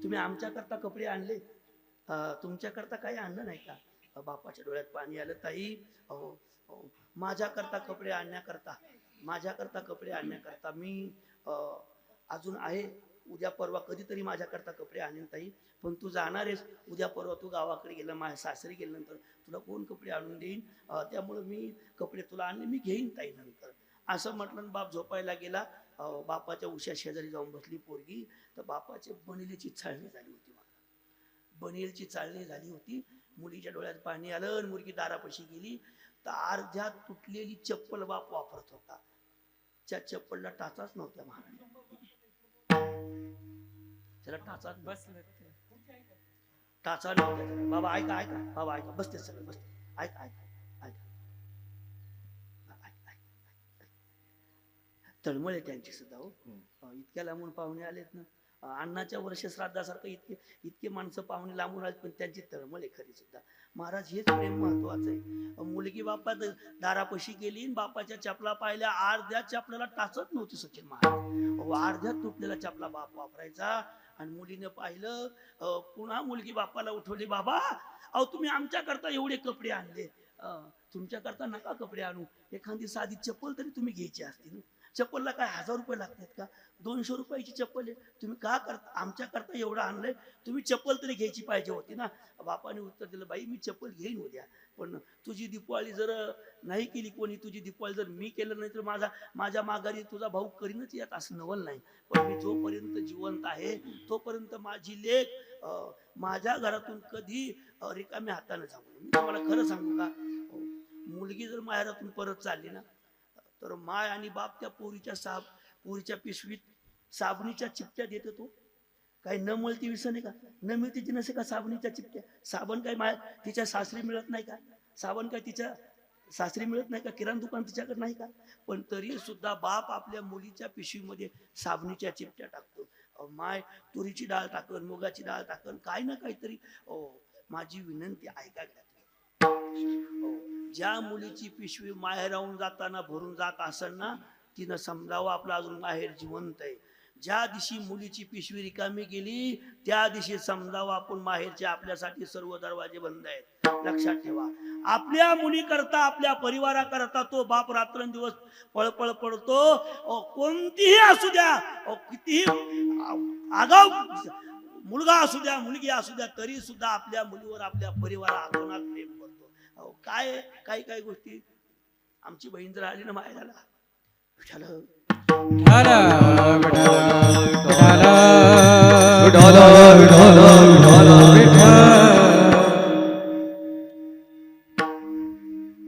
तुम्ही आमच्याकरता कपडे आणले, तुमच्याकरता काही आणलं नाही का? बापाच्या डोळ्यात पाणी आलं. ताई माझ्याकरता कपडे आणण्याकरता मी अजून आहे. उद्या परवा कधीतरी माझ्याकरता कपडे आणेन ताई. पण तू जाणार आहेस उद्या परवा, तू गावाकडे गेला, माझ्या सासरी गेल्यानंतर तुला कोण कपडे आणून देईन? त्यामुळे मी कपडे तुला आणले, मी घेईन ताई नंतर. असं म्हटलं. बाप झोपायला गेला. बापाच्या उशा शेजारी जाऊन बसली पोरगी. तर बापाच्या बनेलीची चाळणी झाली होती. बनेलची चाळणी झाली होती. मुलीच्या डोळ्यात पाणी आलं आणि मुलगी दारापाशी गेली. तर अर्ध्या तुटलेली चप्पल बाप वापरत होता. त्या चप्पलला टाचाच नव्हत्या महाराज. त्याला टाचाच बसले, टाचा नव्हत्या. बाबा ऐका ऐका, बाबा ऐका, बसते सगळे बसते, ऐका ऐका ऐका. तळमळे त्यांची सुद्धा. हो, इतक्या लांबून पाहुणे आलेत ना. अण्णाच्या वर्ष श्राद्धासारखं इतके माणसं पाहुणे लांबून आले, पण त्यांची तळमळे खरी सुद्धा. महाराज हेच प्रेम महत्वाचं आहे. मुलगी बापा दारापाशी गेली, बापाच्या चपला पाहिल्या. अर्ध्या चपलाला टाचत नव्हती सचिन महाराज. अर्ध्या तुटलेला चपला बाप वापरायचा. आणि मुलीने पाहिलं. पुन्हा मुलगी बापाला उठवली, बाबा अहो तुम्ही आमच्याकरता एवढे कपडे आणले, तुमच्याकरता नका कपडे आणू. एखादी साधी चप्पल तरी तुम्ही घ्यायची असती ना. चप्पलला काय 1000 रुपये लागतात का? 200 रुपयाची चप्पल आहे. तुम्ही का करता आमच्याकरता एवढं आणलंय? तुम्ही चप्पल तरी घ्यायची पाहिजे होती ना. बापाने उत्तर दिलं, बाई मी चप्पल घेईन उद्या, पण तुझी दिवाळी जर नाही केली कोणी, तुझी दिवाळी जर मी केलं नाही तर माझ्या माघारी तुझा भाऊ करीनच यात असं नवल नाही. पण मी जोपर्यंत जिवंत आहे तोपर्यंत माझी लेक माझ्या घरातून कधी रिकाम्या हाताने जाऊ. मी तुम्हाला खरं सांगू का, मुलगी जर माहेरातून परत चालली ना, तर माय आणि बाप त्या पोरीच्या पिशवीत साबणीच्या चिपट्या देत होतो. काही न मिळती विसने का? न मिळती नसे का साबणीच्या चिपट्या? साबण काय तिच्या सासरी मिळत नाही का? साबण काय तिच्या सासरी मिळत नाही का? किराणा दुकान तिच्याकडे नाही का? पण तरी सुद्धा बाप आपल्या मुलीच्या पिशवीमध्ये साबणीच्या चिपट्या टाकतो. माय तुरीची डाळ टाकन, मुगाची डाळ टाकन, काय ना काहीतरी. माझी विनंती ऐका. ज्या मुलीची पिशवी माहेराहून जाताना भरून जात असेल ना, तिनं समजावं आपलं अजून माहेर जिवंत आहे. ज्या दिवशी मुलीची पिशवी रिकामी गेली त्या दिवशी समजावं आपण माहेरचे आपल्यासाठी सर्व दरवाजे बंद आहेत. लक्षात ठेवा, आपल्या मुली करता, आपल्या परिवारा करता तो बाप रात्रंदिवस पळपळ पडतो. कोणतीही असू द्या, कितीही आगाऊ मुलगा असू द्या, मुलगी असू द्या, तरी सुद्धा आपल्या मुलीवर, आपल्या परिवारात प्रेम करतो. काय काही गोष्टी. आमची बहीण जर आली ना माहेराला,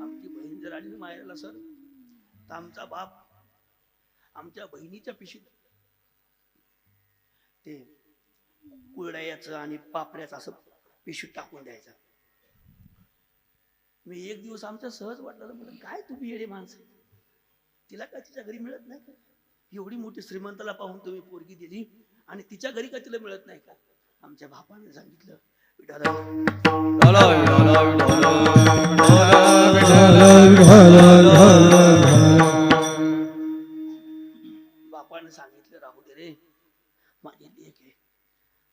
आमची बहीण जर आली ना माहेराला सर, तर आमचा बाप आमच्या बहिणीच्या पिशवीत ते कुरड्याचं आणि पापड्याचं असं पिशवीत टाकून द्यायचा. मी एक दिवस आमच्या सहज वाटलं, म्हणलं काय तुम्ही येडे माणसं, तिला काय तिच्या घरी मिळत नाही का? एवढी मोठी श्रीमंताला पाहून तुम्ही पोरगी दिली आणि तिच्या घरी काय तिला मिळत नाही का? आमच्या बापाने सांगितलं, बापाने सांगितलं, राहू दे रे, माझी लेक आहे,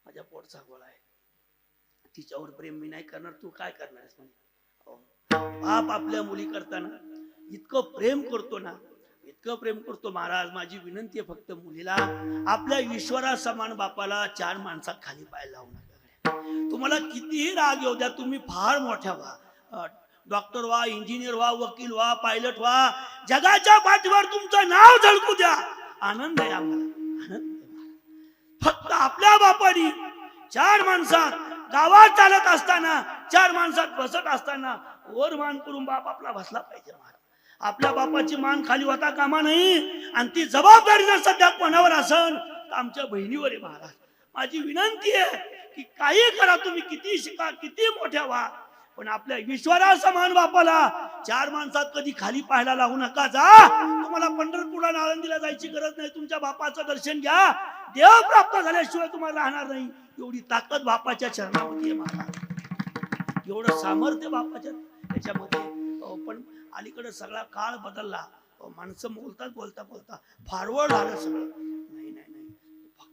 माझ्या पोटचा गोळा आहे, तिच्यावर प्रेम मी नाही करणार, तू काय करणार आहेस म्हणे. बाप आपल्या मुली करताना इतकं प्रेम करतो ना, इतकं प्रेम करतो महाराज. माझी विनंती आहे फक्त मुलीला, आपल्या ईश्वरा समान बापाला 4 माणसात खाली पाय लावू नका. तुम्हाला कितीही राग येऊ द्या, तुम्ही फार मोठ्या व्हा, डॉक्टर व्हा, इंजिनियर व्हा, वकील व्हा, पायलट व्हा, जगाच्या पाठीवर तुमचं नाव झळकू द्या. आनंद आहे आम्हाला, आनंद आहे. फक्त आपल्या बापानी 4 माणसात गावात चालत असताना, 4 माणसात बसत असताना वर मान करून बाप आपला बसला पाहिजे महाराज. आपल्या बापाची मान खाली होता कामा नाही. आणि ती जबाबदारी जर सध्या कोणावर असन तर आमच्या बहिणीवर आहे महाराज. माझी विनंती आहे की काही करा, तुम्ही किती शिका, किती मोठ्या व्हा, पण आपल्या ईश्वरा समान बापाला 4 माणसात कधी खाली पाहायला लागू नका. जा, तुम्हाला पंढरपूरला आळंदीला जायची गरज नाही. तुमच्या बापाचं दर्शन घ्या, देव प्राप्त झाल्याशिवाय तुम्हाला राहणार नाही. एवढी ताकद बापाच्या चरणामध्ये आहे महाराज, एवढं सामर्थ्य बापाच्या याच्यामध्ये. पण अलीकडे सगळा काळ बदलला, माणसं बोलतात बोलता बोलता फॉरवर्ड झालं सगळं. नाही नाही नाही,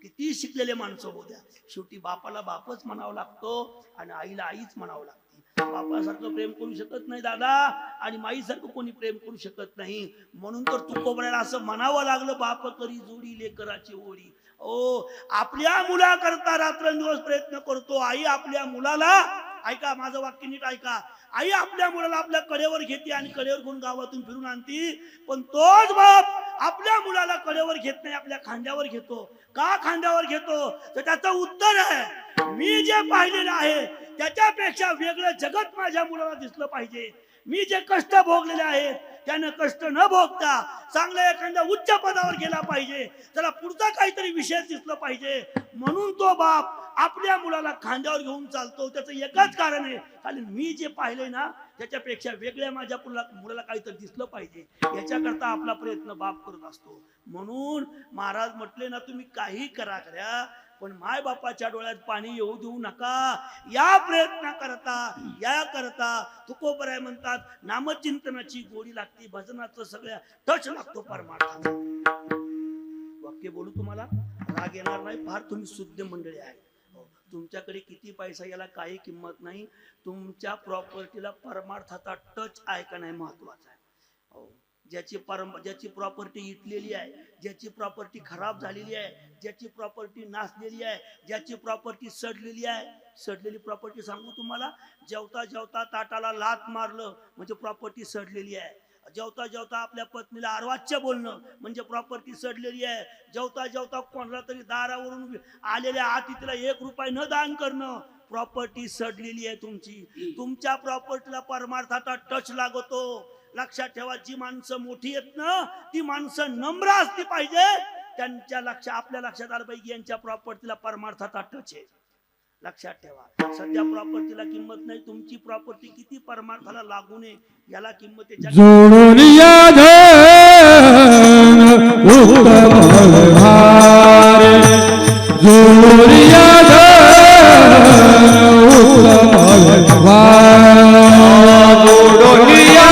किती शिकलेले माणसं होऊ द्या, शेवटी बापाला बापच म्हणावं लागतो आणि आईला आईच म्हणावं लागते. बापासारखं प्रेम करू शकत नाही दादा, आणि माईसारखं कोणी प्रेम करू शकत नाही. म्हणून तर तुकोबऱ्याला असं म्हणावं लागलं, बाप करी जोडी लेकराची ओढी. ओ, आपल्या मुलाकरता रात्रंदिवस प्रयत्न करतो आई. आपल्या मुलाला, ऐका माझं वाक्य नीट ऐका, आई आपल्या मुलाला आपल्या कडेवर घेते आणि कडेवर घेऊन गावातून फिरून आणती. पण तोच बाप आपल्या मुलाला कडेवर घेत नाही, आपल्या खांद्यावर घेतो. का खांद्यावर घेतो? तर त्याचं उत्तर आहे, मी जे पाहिलेलं आहे त्याच्यापेक्षा वेगळं जगत माझ्या मुलाला दिसलं पाहिजे. मी जे कष्ट भोगलेले आहेत त्यानं कष्ट न भोगता चांगल्या एखाद्या उच्च पदावर गेला पाहिजे, त्याला पुढचा काहीतरी विषय दिसलं पाहिजे. म्हणून तो बाप आपल्या मुलाला खांद्यावर घेऊन चालतो. त्याचं एकच कारण आहे, कारण मी जे पाहिलंय ना त्याच्यापेक्षा वेगळ्या माझ्या मुलाला काहीतरी दिसलं पाहिजे, याच्याकरता आपला प्रयत्न बाप करत असतो. म्हणून महाराज म्हटले ना, तुम्ही काही करा, पण माय बापाच्या डोळ्यात पाणी येऊ देऊ नका. या प्रयत्न करता तुकोबराय म्हणतात, नामचिंतनाची गोडी लागते, भजनाचं सगळ्या टच लागतो परमार्थाचा. वाक्य बोलू तुम्हाला, राग येणार नाही. फार तुम्ही शुद्ध मंडळी आहे. तुमच्याकडे किती पैसा याला काही किंमत नाही. तुमच्या प्रॉपर्टीला परमार्थाचा टच आहे का नाही महत्वाचा आहे. ज्याची प्रॉपर्टी इटलेली आहे, ज्याची प्रॉपर्टी खराब झालेली आहे, ज्याची प्रॉपर्टी नासलेली आहे, ज्याची प्रॉपर्टी सडलेली आहे. सडलेली प्रॉपर्टी सांगू तुम्हाला, जेवता जेवता ताटाला लात मारलं म्हणजे प्रॉपर्टी सडलेली आहे. जेवता जेवता आपल्या पत्नीला अर्वाच्य बोलणं म्हणजे प्रॉपर्टी सडलेली आहे. जेवता जेवता कोणाला तरी दारावरून आलेल्या अतिथीला 1 रुपया न दान करणं, प्रॉपर्टी सडलेली आहे तुमची. तुमच्या प्रॉपर्टीला परमार्थाचा टच लागतो. लक्षात ठेवा, जी माणसं मोठी आहेत ना ती माणसं नम्र असली पाहिजे. त्यांच्या आपल्या लक्षात आलं पाहिजे यांच्या प्रॉपर्टीला परमार्थाचा टच आहे. लक्षात ठेवा, सध्या प्रॉपर्टीला किंमत नाही. तुमची प्रॉपर्टी किती परमार्थाला लागू नये याला किंमत आहे. जोडून या धन उत्तम व्यवहारे, जोडून या धन उत्तम व्यवहारे, जोडून या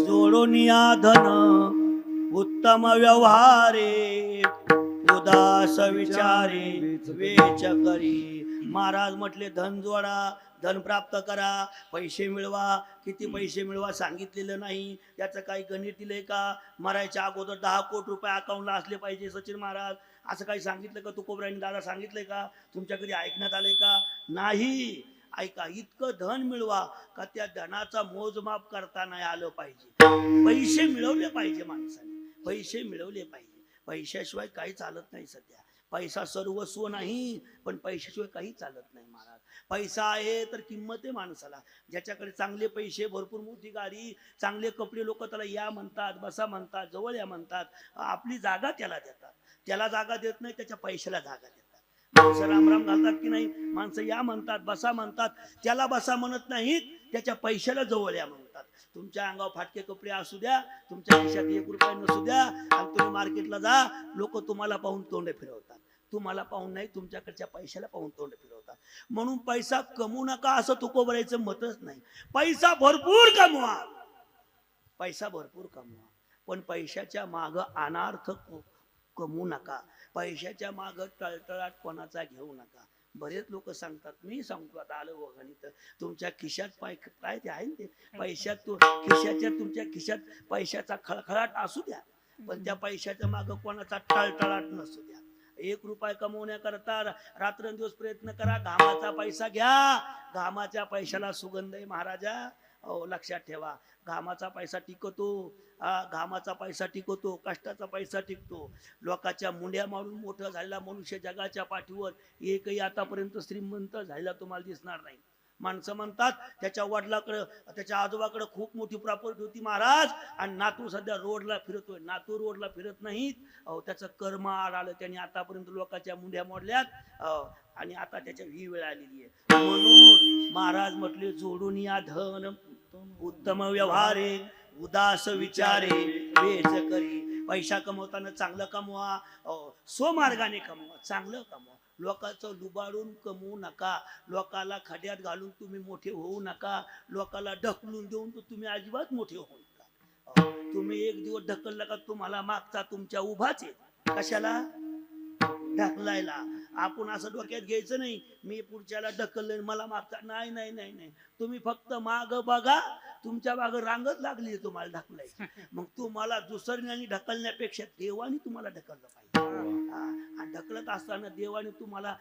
जोडोनिया धन उत्तम व्यवहारे, उदास विचारे वेच करी. महाराज म्हटले, धन जोडा, धन प्राप्त करा, पैसे मिळवा. किती पैसे मिळवा सांगितलेलं नाही. त्याचं काही गणित दिलंय का? मरायच्या अगोदर 10 कोटी रुपये अकाउंटला असले पाहिजे सचिन महाराज, असं काही सांगितलं का? तुकोबरायांनी दादा सांगितलंय का? तुमच्या कधी ऐकण्यात आलंय का? नाही. ऐका, इतकं धन मिळवा का त्या धनाचा मोजमाप करता नाही आलं पाहिजे. पैसे मिळवले पाहिजे माणसाने, पैसे मिळवले पाहिजे. पैशाशिवाय काही चालत नाही सध्या. पैसा सर्वस्व नाही, पण पैशाशिवाय काही चालत नाही महाराज. पैसा आहे तर किंमत आहे माणसाला. ज्याच्याकडे चांगले पैसे, भरपूर मोठी गाडी, चांगले कपडे, लोक त्याला या म्हणतात, बसा म्हणतात, जवळ या म्हणतात. आपली जागा त्याला देतात. त्याला जागा देत नाही, त्याच्या पैशाला जागा देतात. माणसं रामराम घालतात की नाही? माणसं या म्हणतात, बसा म्हणतात, त्याला बसा म्हणत नाहीत, त्याच्या पैशाला जवळ या म्हणतात. तुमच्या अंगावर फाटके कपडे असू द्या, तुमच्या खिशात 1 रुपया नसू द्या, आणि तुम्ही मार्केटला जा, लोक तुम्हाला पाहून तोंड फिरवतात. तुम्हाला पाहून नाही, तुमच्याकडच्या पैशाला पाहून तोंड फिरवतात. म्हणून पैसा कमवू नका असं तुकोबरायचं मतच नाही. पैसा भरपूर कमवा, पैसा भरपूर कमवा, पण पैशाच्या माग अनार्थ कमवू नका. पैशाच्या माग टळटळाट कोणाचा घेऊ नका. बरेच लोक सांगतात, मी सांगतो आता आलं वगणित, तुमच्या खिशात काय ते आहे ते पैशात, तुमच्या खिशात पैशाचा खळखळाट असू द्या, पण त्या पैशाच्या माग कोणाचा टळटळाट नसू द्या. 1 रुपया कमवण्याकरता रात्रंदिवस प्रयत्न करा. घामाचा पैसा घ्या. घामाच्या पैशाला सुगंध आहे महाराजा. लक्षात ठेवा, घामाचा पैसा टिकतो. घामाचा पैसा टिकतो, कष्टाचा पैसा टिकतो. लोकांच्या मुंड्या मारून मोठं झालेला मनुष्य जगाच्या पाठीवर एकही आतापर्यंत श्रीमंत झालेला तुम्हाला दिसणार नाही. माणसं म्हणतात त्याच्या वडिलाकडं, त्याच्या आजोबाकडं खूप मोठी प्रॉपर्टी होती महाराज, आणि नातू सध्या रोडला फिरतोय. नातू रोडला फिरत नाहीत, त्याचं कर्म आड आलं. त्याने आतापर्यंत लोकांच्या मुंड्या मोडल्यात, आणि आता त्याच्या ही वेळ आलेली आहे. म्हणून महाराज म्हटले, जोडून या धन उत्तम व्यवहारे, उदास विचारे वेच करी. पैसा कमवताना चांगलं कमवा, स्वमार्गाने कमवा, चांगलं कमवा. लोकांचं लुबाडून कमवू नका. लोकाला खड्यात घालून तुम्ही मोठे होऊ नका. लोकाला ढकलून देऊन तर तुम्ही अजिबात मोठे होऊ नका. तुम्ही एक दिवस ढकलला का तुम्हाला मागचा तुमच्या उभाच आहे. कशाला? ढकलायला. आपण असं डोक्यात घ्यायचं नाही, मी पुढच्याला ढकललं मला मागचा. नाही नाही नाही नाही, तुम्ही फक्त माग बघा, तुमच्या माग रांगच लागली तुम्हाला ढकलायची. मग तुम्हाला दुसऱ्याने ढकलण्यापेक्षा देवाने तुम्हाला ढकललं पाहिजे. आणि ढकलत असताना देवाने तुम्हाला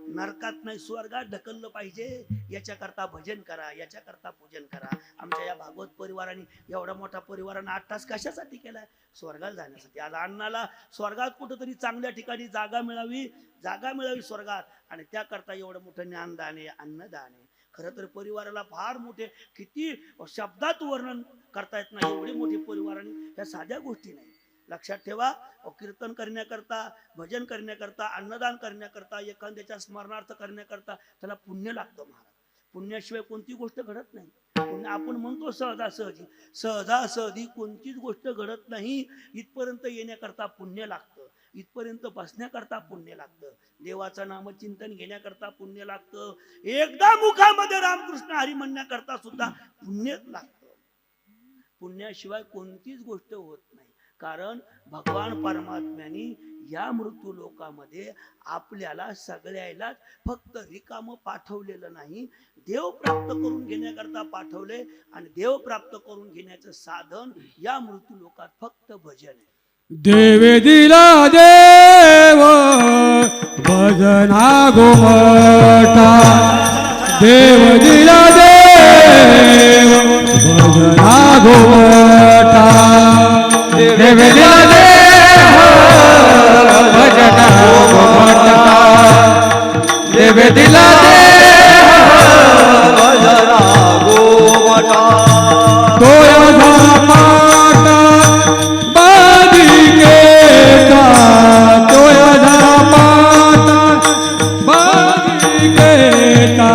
नरकात नाही स्वर्गात ढकललं पाहिजे. याच्याकरता भजन करा, याच्याकरता पूजन करा. आमच्या या भागवत परिवाराने, एवढा मोठा परिवाराने 8 तास कशासाठी केलाय? स्वर्गाला जाण्यासाठी. आज अण्णाला स्वर्गात कुठंतरी चांगल्या ठिकाणी जागा मिळावी स्वर्गात, आणि त्याकरता एवढं मोठं ज्ञानदान आहे, अन्नदान आहे. खरं तर परिवाराला फार मोठे, किती शब्दात वर्णन करता येत नाही एवढे मोठे परिवाराने. ह्या साध्या गोष्टी नाही. लक्षात ठेवा, कीर्तन करण्याकरता, भजन करण्याकरता, अन्नदान करण्याकरता, एखाद्याच्या स्मरणार्थ करण्याकरता त्याला पुण्य लागतं महाराज. पुण्याशिवाय कोणती गोष्ट घडत नाही. आपण म्हणतो सहजासहजी कोणतीच गोष्ट घडत नाही. इथपर्यंत येण्याकरता पुण्य लागतं, इथपर्यंत बसण्याकरता पुण्य लागतं, देवाचं नामचिंतन घेण्याकरता पुण्य लागतं, एकदा मुखामध्ये रामकृष्ण हरी म्हणण्याकरता सुद्धा पुण्य लागतं. पुण्याशिवाय कोणतीच गोष्ट होत नाही. कारण भगवान परमात्म्याने या मृत्यू लोकामध्ये आपल्याला सगळ्याला फक्त रिकाम पाठवलेलं नाही, देव प्राप्त करून घेण्याकरता पाठवले. आणि देव प्राप्त करून घेण्याचं साधन या मृत्यू लोकात फक्त भजन आहे. देव दिला देव भजना गोमटा, देव दिला देव भजना गोमटा, देव दिला देव भजना गोमटा, देव दिला देव भजना गोमटा. तोया पाटा बादी केता, तोया पाटा बादी केता,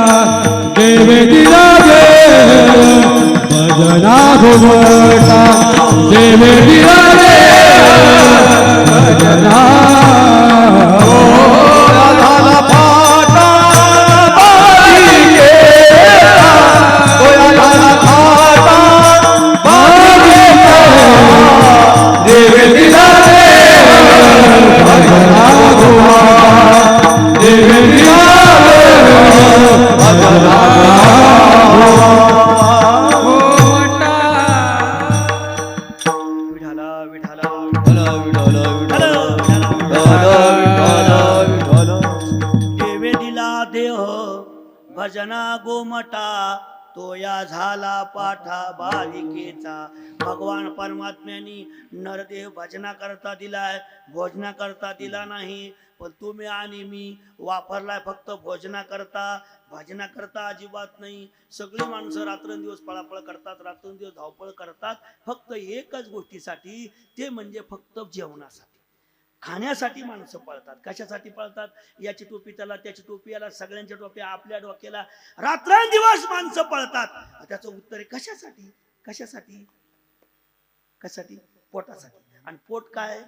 देव दिला देव भजना गोमटा, देव दिला देव भजना भजना विठ्ठल विठ्ठल विठ्ठल देवे दिला देह भजना गोमटा तो या झाला पाठा बालिकेचा. भगवान परमात्म्यानी नरदेह भजना करता दिलाय, भोजना करता दिला नाही. पण तुम्ही आणि मी वापरलाय फक्त भोजना करता, भजना करता अजिबात नाही. सगळी माणसं रात्रंदिवस पळापळ करतात, रात्रंदिवस धावपळ करतात फक्त एकच गोष्टीसाठी, ते म्हणजे फक्त जेवणासाठी. खाण्यासाठी माणसं पळतात. कशासाठी पळतात? याची टोपी त्याला, त्याची टोपी याला, सगळ्यांच्या टोप्या आपल्या डोक्याला, रात्रंदिवस माणसं पळतात. त्याचं उत्तर आहे कशासाठी? कशासाठी? कशासाठी? पोटासाठी. आणि पोट काय?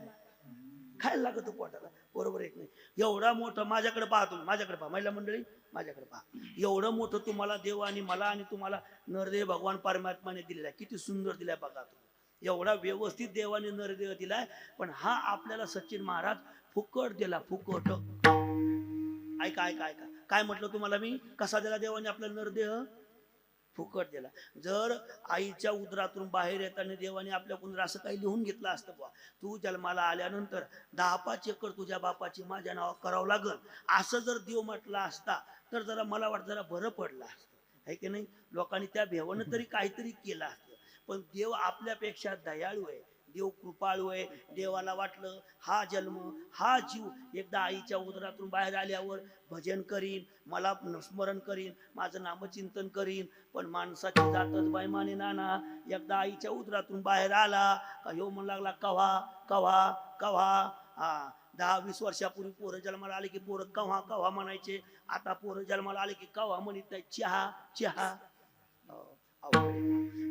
खायला लागतं पोटाला, बरोबर आहे नाही? एवढा मोठं, माझ्याकडे पहा तुम्ही, माझ्याकडे पहा महिला मंडळी, माझ्याकडे पहा. एवढं मोठं तुम्हाला देव आणि मला आणि तुम्हाला नरदेव भगवान परमात्माने दिलेला आहे. किती सुंदर दिलाय बघा तुम्ही. एवढा व्यवस्थित देवाने नरदेह दिलाय. पण हा आपल्याला सचिन महाराज फुकट दिला, फुकट. ऐका ऐका ऐका, काय म्हटलं तुम्हाला मी? कसा दिला देवाने आपल्याला नरदेह? फुकट दिला. जर आईच्या उदरातून बाहेर येताना देवाने आपल्याकडून असं काही लिहून घेतलं असतं, बुवा तू जन्माला आल्यानंतर 10-5 एकर तुझ्या बापाची माझ्या नावा करावं लागल, असं जर देव म्हटला असता तर जरा मला वाटतं जरा बरं पडलं असतं, आहे की नाही? लोकांनी त्या भेवानं तरी काहीतरी केलं असतं. पण देव आपल्यापेक्षा दयाळू आहे, देव कृपाळू आहे. देवाला वाटलं हा जन्म, हा जीव एकदा आईच्या उदरातून बाहेर आल्यावर भजन करीन, मला स्मरण करीन, माझं नामचिंतन करीन. पण माणसाची जातच बैमाने नाना. एकदा आईच्या उदरातून बाहेर आला का ह्यो म्हणू लागला कव्हा कव्हा कव्हा. 10-20 वर्षापूर्वी पोरं जन्माला आले की पोरं कव्हा कव्हा म्हणायचे. आता पोरं जन्माला आले की कव्हा म्हणत नाही, चहा चहा.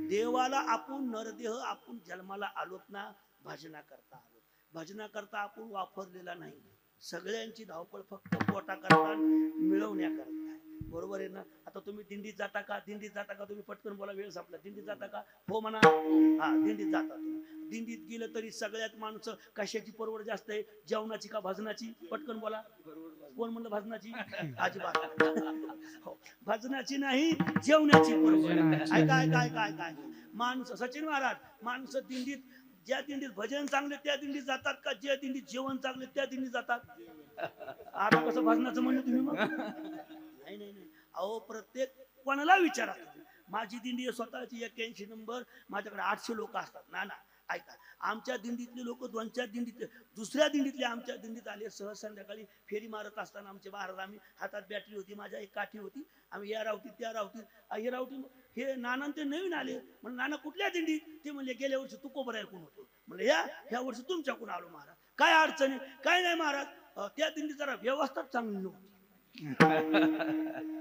देवाला आपण नरदेह आपण जन्माला आलोत ना भजना करता आलो. भजना करता आपण वापरलेला नाही. सगळ्यांची धावपळ फक्त पोटा करता, मिळवण्या करता. बरोबर आहे ना? आता तुम्ही दिंडीत जाता का? दिंडीत जाता का? तुम्ही पटकन बोला, वेळ संपला. दिंडीत जाता का? हो म्हणा. हा, दिंडीत जाता तुम्ही. दिंडीत गेलं तरी सगळ्यात माणसं कशाची परवड जास्त आहे, जेवणाची का भजनाची? पटकन बोला. कोण म्हणलं भजनाची? अजिबात हो, भजनाची नाही, जेवणाची परवड. ऐका ऐका ऐका ऐका. माणसं, सचिन महाराज, माणसं दिंडीत, ज्या दिंडीत भजन चांगले त्या दिंडीत जातात का ज्या दिंडीत जेवण चांगले त्या दिंडीत जातात? आता कसं भजनाचं म्हणलं तुम्ही मग? नाही नाही नाही. अहो, प्रत्येक कोणाला विचारा तुम्ही. माझी दिंडी स्वतःची 81 नंबर, माझ्याकडे 800 लोक असतात. ना ना, ऐका, आमच्या दिंडीतले लोक 2-4 दिंडीतले, दुसऱ्या दिंडीतले आमच्या दिंडीत आले. सहज संध्याकाळी फेरी मारत असताना आमचे महाराज, आम्ही हातात बॅटरी होती, माझ्या एक काठी होती, आम्ही या रावटीत त्या रावटीत, हे रावटी. हे नाना ते नवीन आले. म्हणजे नाना कुठल्या दिंडीत? ते म्हणले गेल्या वर्षी तुकोबर ऐकून होतो. म्हणलं ह्या वर्षी तुमच्याकडून आलो महाराज. काय अडचण आहे? काय नाही महाराज, त्या दिंडीत जरा व्यवस्थाच चांगली नव्हती.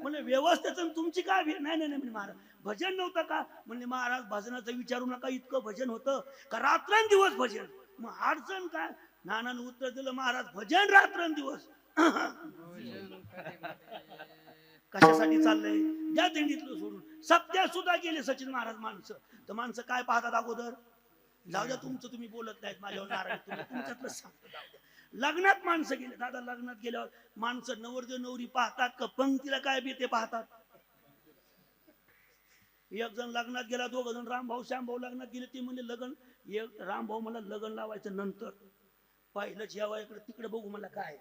म्हणजे व्यवस्थेचं तुमची काय? नाही नाही नाही म्हणजे महाराज भजन नव्हतं का? म्हणजे महाराज भजनाचं विचारू नका, इतकं भजन होतं का रात्रंदिवस भजन. मग अडचण काय? नानानं उत्तर दिलं, महाराज भजन रात्रंदिवस. कशासाठी चाललंय? ज्या दिंडीतलं सोडून सत्या सुद्धा गेले सचिन महाराज माणसं. तर माणसं काय पाहतात अगोदर? जाऊ द्या तुमचं, तुम्ही बोलत नाहीत माझ्यावर नाराज, तुमच्यातलं सांगतो. जाऊ द्या. लग्नात माणसं गेले दादा, लग्नात गेल्यावर माणसं नवरदेव नवरी पाहतात का पंक्तीला काय बी ते पाहतात? एक जण लग्नात गेला, 2 जण रामभाऊ श्यामभाऊ लग्नात गेले. ते म्हणले लग्न, एक रामभाऊ मला लग्न लावायचं नंतर, पाहिलं जेवायकडे तिकडे बघू मला काय.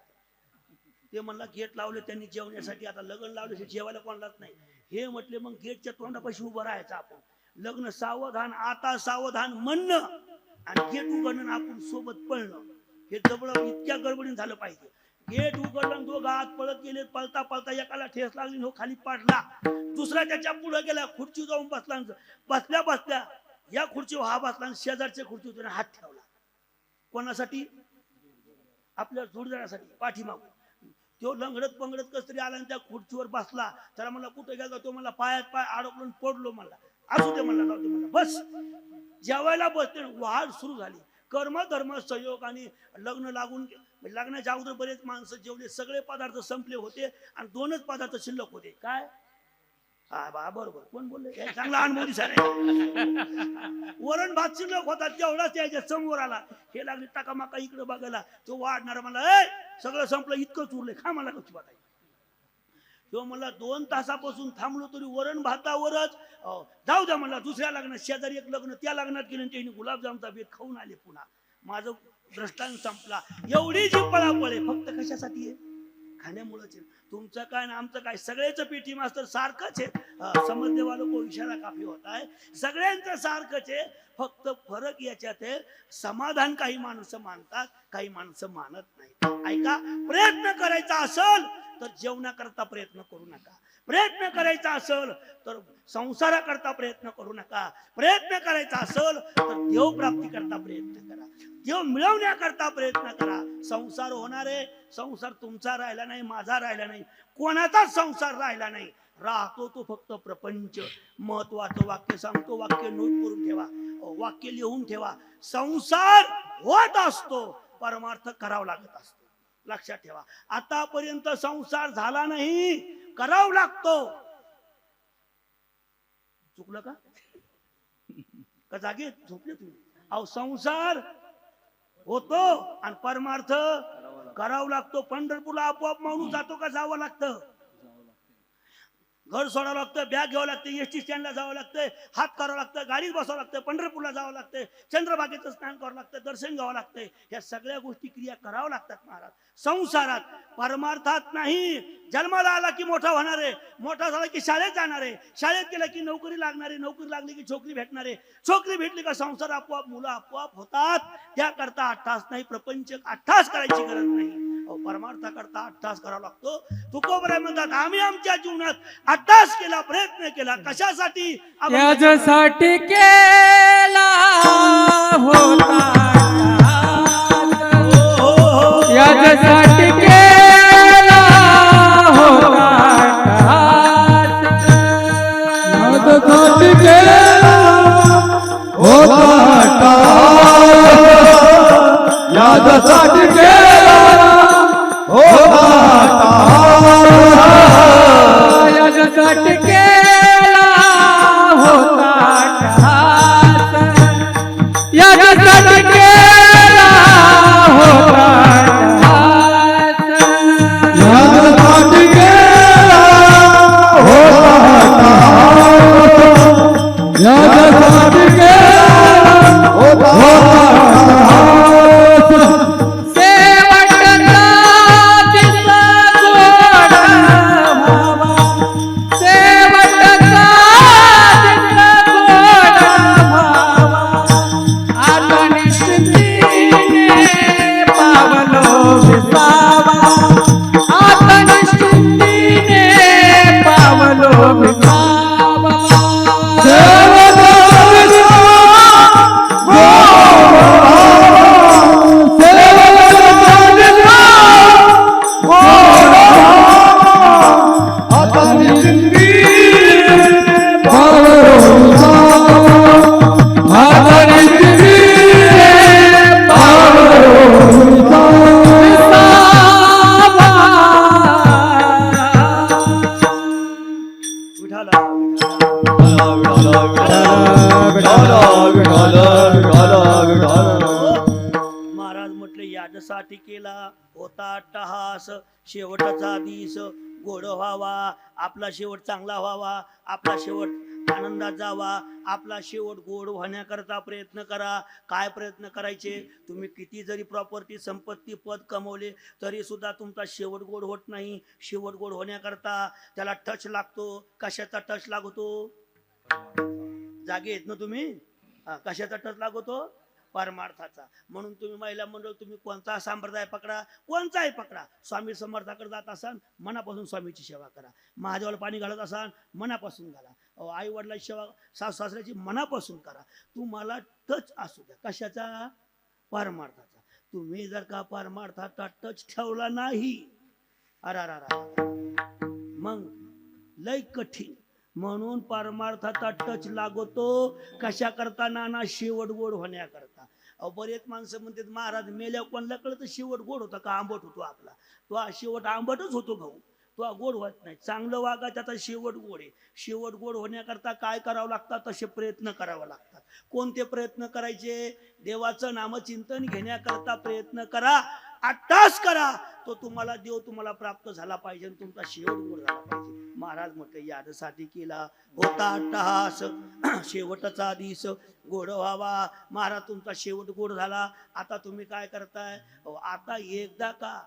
ते म्हणला गेट लावले त्यांनी जेवण्यासाठी, आता लग्न लावले जेवायला कोणालाच नाही. हे म्हटले मग गेटच्या तोंडापाशी उभं राहायचं आपण. लग्न सावधान, आता सावधान म्हणणं आणि गेट उघडणं आपण सोबत पळणं, हे जवळ इतक्या गडबडीने झालं पाहिजे. गेट उघडलं, 2 आत पळत गेले. पळता पळता एकाला ठेस लागली, हो खाली पडला. दुसरा त्याच्या पुढे गेला, खुर्ची जाऊन बसला. बसल्या बसल्या या खुर्चीवर हा बसला, शेजारच्या खुर्चीवर हात ठेवला. कोणासाठी? आपल्या जोडदारासाठी. पाठीमागून तो लंगडत पंगडत कस तरी आला आणि त्या खुर्चीवर बसला. त्याला म्हणला कुठे गेला? तो म्हणला पायात पाय अडकलून पडलो. म्हणला असू दे, म्हणला जाऊ दे, म्हणला बस. जेवायला बसते, वाढ सुरू झाली. कर्म धर्म संयोग आणि लग्न लागून, लग्नाच्या अगोदर बरेच माणसं जेवले, सगळे पदार्थ संपले होते आणि 2च पदार्थ शिल्लक होते. काय? हा बा, बरोबर. कोण बोलले? चांगला अनुभव दिसायला. वरण भात शिल्लक होता, तेवढाच त्याच्या समोर आला. हे लागले टाकामाका इकडे बघायला. तो वाढणारा मला, सगळं संपलं, इतकंच उरले, खा मला कशी बताय. तो मला 2 तासापासून थांबलो तरी वरण भातावरच. जाऊ द्या म्हणला, दुसऱ्या लग्नात, शेजारी एक लग्न, त्या लग्नात गेले, त्यांनी गुलाबजामचा बेत खाऊन आले पुन्हा. माझं दृष्टांत संपला. एवढी जी पळापळ आहे फक्त कशासाठी आहे? खाण्यामुळेच आहे. तुमचं काय ना आमचं काय सगळेच पीटी मास्तर सारखंच आहे. समजने वालों को इशारा काफी होता है. सगळ्यांचं सारखंच आहे. फक्त फरक याच्यात आहे, समाधान काही माणसं मानतात, काही माणसं मानत नाही. ऐका, प्रयत्न करायचा असेल तर जेवणाकरता प्रयत्न करू नका. प्रयत्न करायचा असेल तर संसाराकरता प्रयत्न करू नका. प्रयत्न करायचा असेल तर देव प्राप्ती करता प्रयत्न करा. देव मिळवण्याकरता प्रयत्न करा. संसार होणार आहे. संसार तुमचा राहिला नाही, माझा राहिला नाही, कोणाचाच संसार राहिला नाही. राहतो तो फक्त प्रपंच. महत्वाचं वाक्य सांगतो, वाक्य नोट करून ठेवा, वाक्य लिहून ठेवा. संसार होत असतो, परमार्थ करावा लागत असतो. लक्षात ठेवा. आतापर्यंत संसार झाला नाही, करावा लागतो. चुकलं का? का जागे झोपले तुम्ही? अहो संसार होतो आणि परमार्थ करावा लागतो. पंढरपूरला आपोआप माणूस जातो का जावं लागतं? घर सोडावं लागतं, बॅग घ्यावं लागतं, एसटी स्टँडला जावं लागतंय, हात करावं लागतं, गाडीत बसावं लागतं, पंढरपूरला जावं लागतंय, चंद्रभागेचं स्नान करावं लागतं, दर्शन घ्यावं लागतंय. ह्या सगळ्या गोष्टी क्रिया कराव्या लागतात महाराज संसारात. परमार्थात नाही. जन्माला आला की मोठा होणार आहे, मोठा झाला की शाळेत जाणार आहे, शाळेत गेला की नोकरी लागणार आहे, नोकरी लागली की छोकरी भेटणार आहे, छोकरी भेटली का संसार आपोआप, मुलं आपोआप होतात. त्याकरता अट्टास नाही, प्रपंच अट्टास करायची गरज नाही. परमार्थाकरता अट्टास करावा लागतो. तुकोबराय म्हणतात, आम्ही आमच्या जीवनात अट्टास केला, प्रयत्न केला. कशासाठी? याच्यासाठी केला होता, याच्यासाठी केला होता, याच्यासाठी केला होता, याच्यासाठी केला होता, याच्यासाठी केला होता, याच्यासाठी केला होता, याच्यासाठी केला होता, याच्यासाठी केला होता. महाराज म्हटले याच्यासाठी केला होता अट्टहास. शेवटचा दिस गोड व्हावा, आपला शेवट चांगला व्हावा, आपला शेवट आनंदात जावा, आपला शेवट गोड होण्याकरता प्रयत्न करा. काय प्रयत्न करायचे? तुम्ही किती जरी प्रॉपर्टी, संपत्ती, पद कमवले तरी सुद्धा तुमचा शेवट गोड होत नाही. शेवट गोड होण्याकरता त्याला टच लागतो. कशाचा टच लागतो? जागे येत ना तुम्ही? कशाचा टच लागतो? परमार्थाचा. म्हणून तुम्ही महिला मंडळ, तुम्ही कोणता संप्रदाय पकडा, कोणताही पकडा, स्वामी समर्थाकडे जात असाल मनापासून स्वामीची सेवा करा. महादेवाला पाणी घालत असाल मनापासून घाला. आई वडिलांची सेवा, सासू सासऱ्याची मनापासून करा. तुम्हाला टच असू द्या. कशाचा? परमार्थाचा. तुम्ही जर का परमार्थाचा टच ठेवला नाही, अरा मग लय कठीण. म्हणून परमार्थाचा टच लागतो. कशा करता? नाना शेवट गोड होण्याकरता. बरेच माणसं म्हणतात महाराज मेल्यावर कोणाला कळतं शेवट गोड होता का आंबट होतो आपला? तो शेवट आंबटच होतो भाऊ, तो गोड होत नाही. चांगलं वागा, त्याचा शेवट गोड आहे. शेवट गोड होण्याकरता काय करावं लागतं? तसे प्रयत्न करावे लागतात. कोणते प्रयत्न करायचे? देवाचं नामचिंतन घेण्याकरता प्रयत्न करा, अट्टास करा. तो तुम्हाला देव तुम्हाला प्राप्त झाला पाहिजे, तुमचा शेवट गोड झाला पाहिजे. महाराज म्हटलं यादसाठी केला होता अट्टहास शेवटचा दिस गोड व्हावा. महाराज तुमचा शेवट गोड झाला, आता तुम्ही काय करताय? आता एकदा का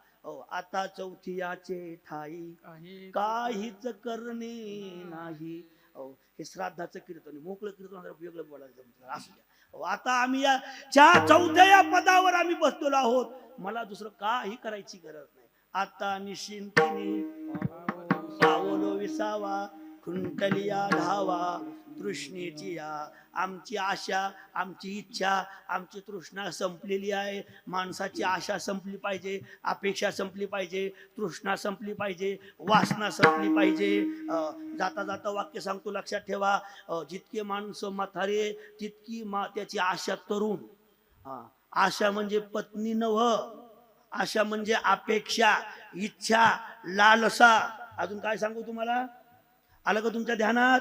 आता चौथियाचे ठाई काहीच करणे नाही. हे श्राद्धाचं कीर्तन, मोकळं कीर्तन वेगळं बोलायचं असू द्या. आता आम्ही या चौथ्या पदावर आम्ही बसलेलो आहोत, मला दुसरं काही करायची गरज नाही. आता निश्चिंतीने पावलो विसावा, खुंटलिया धावा तृष्णेची या. आमची आशा, आमची इच्छा, आमची तृष्णा संपलेली आहे. माणसाची आशा संपली पाहिजे, अपेक्षा संपली पाहिजे, तृष्णा संपली पाहिजे, वासना संपली पाहिजे. जाता जाता वाक्य सांगतो, लक्षात ठेवा. जितके माणसं म्हातारे तितकी त्याची आशा तरुण. आशा म्हणजे पत्नी नव्ह, आशा म्हणजे अपेक्षा, इच्छा, लालसा. अजून काय सांगू तुम्हाला? आलं का तुमच्या ध्यानात?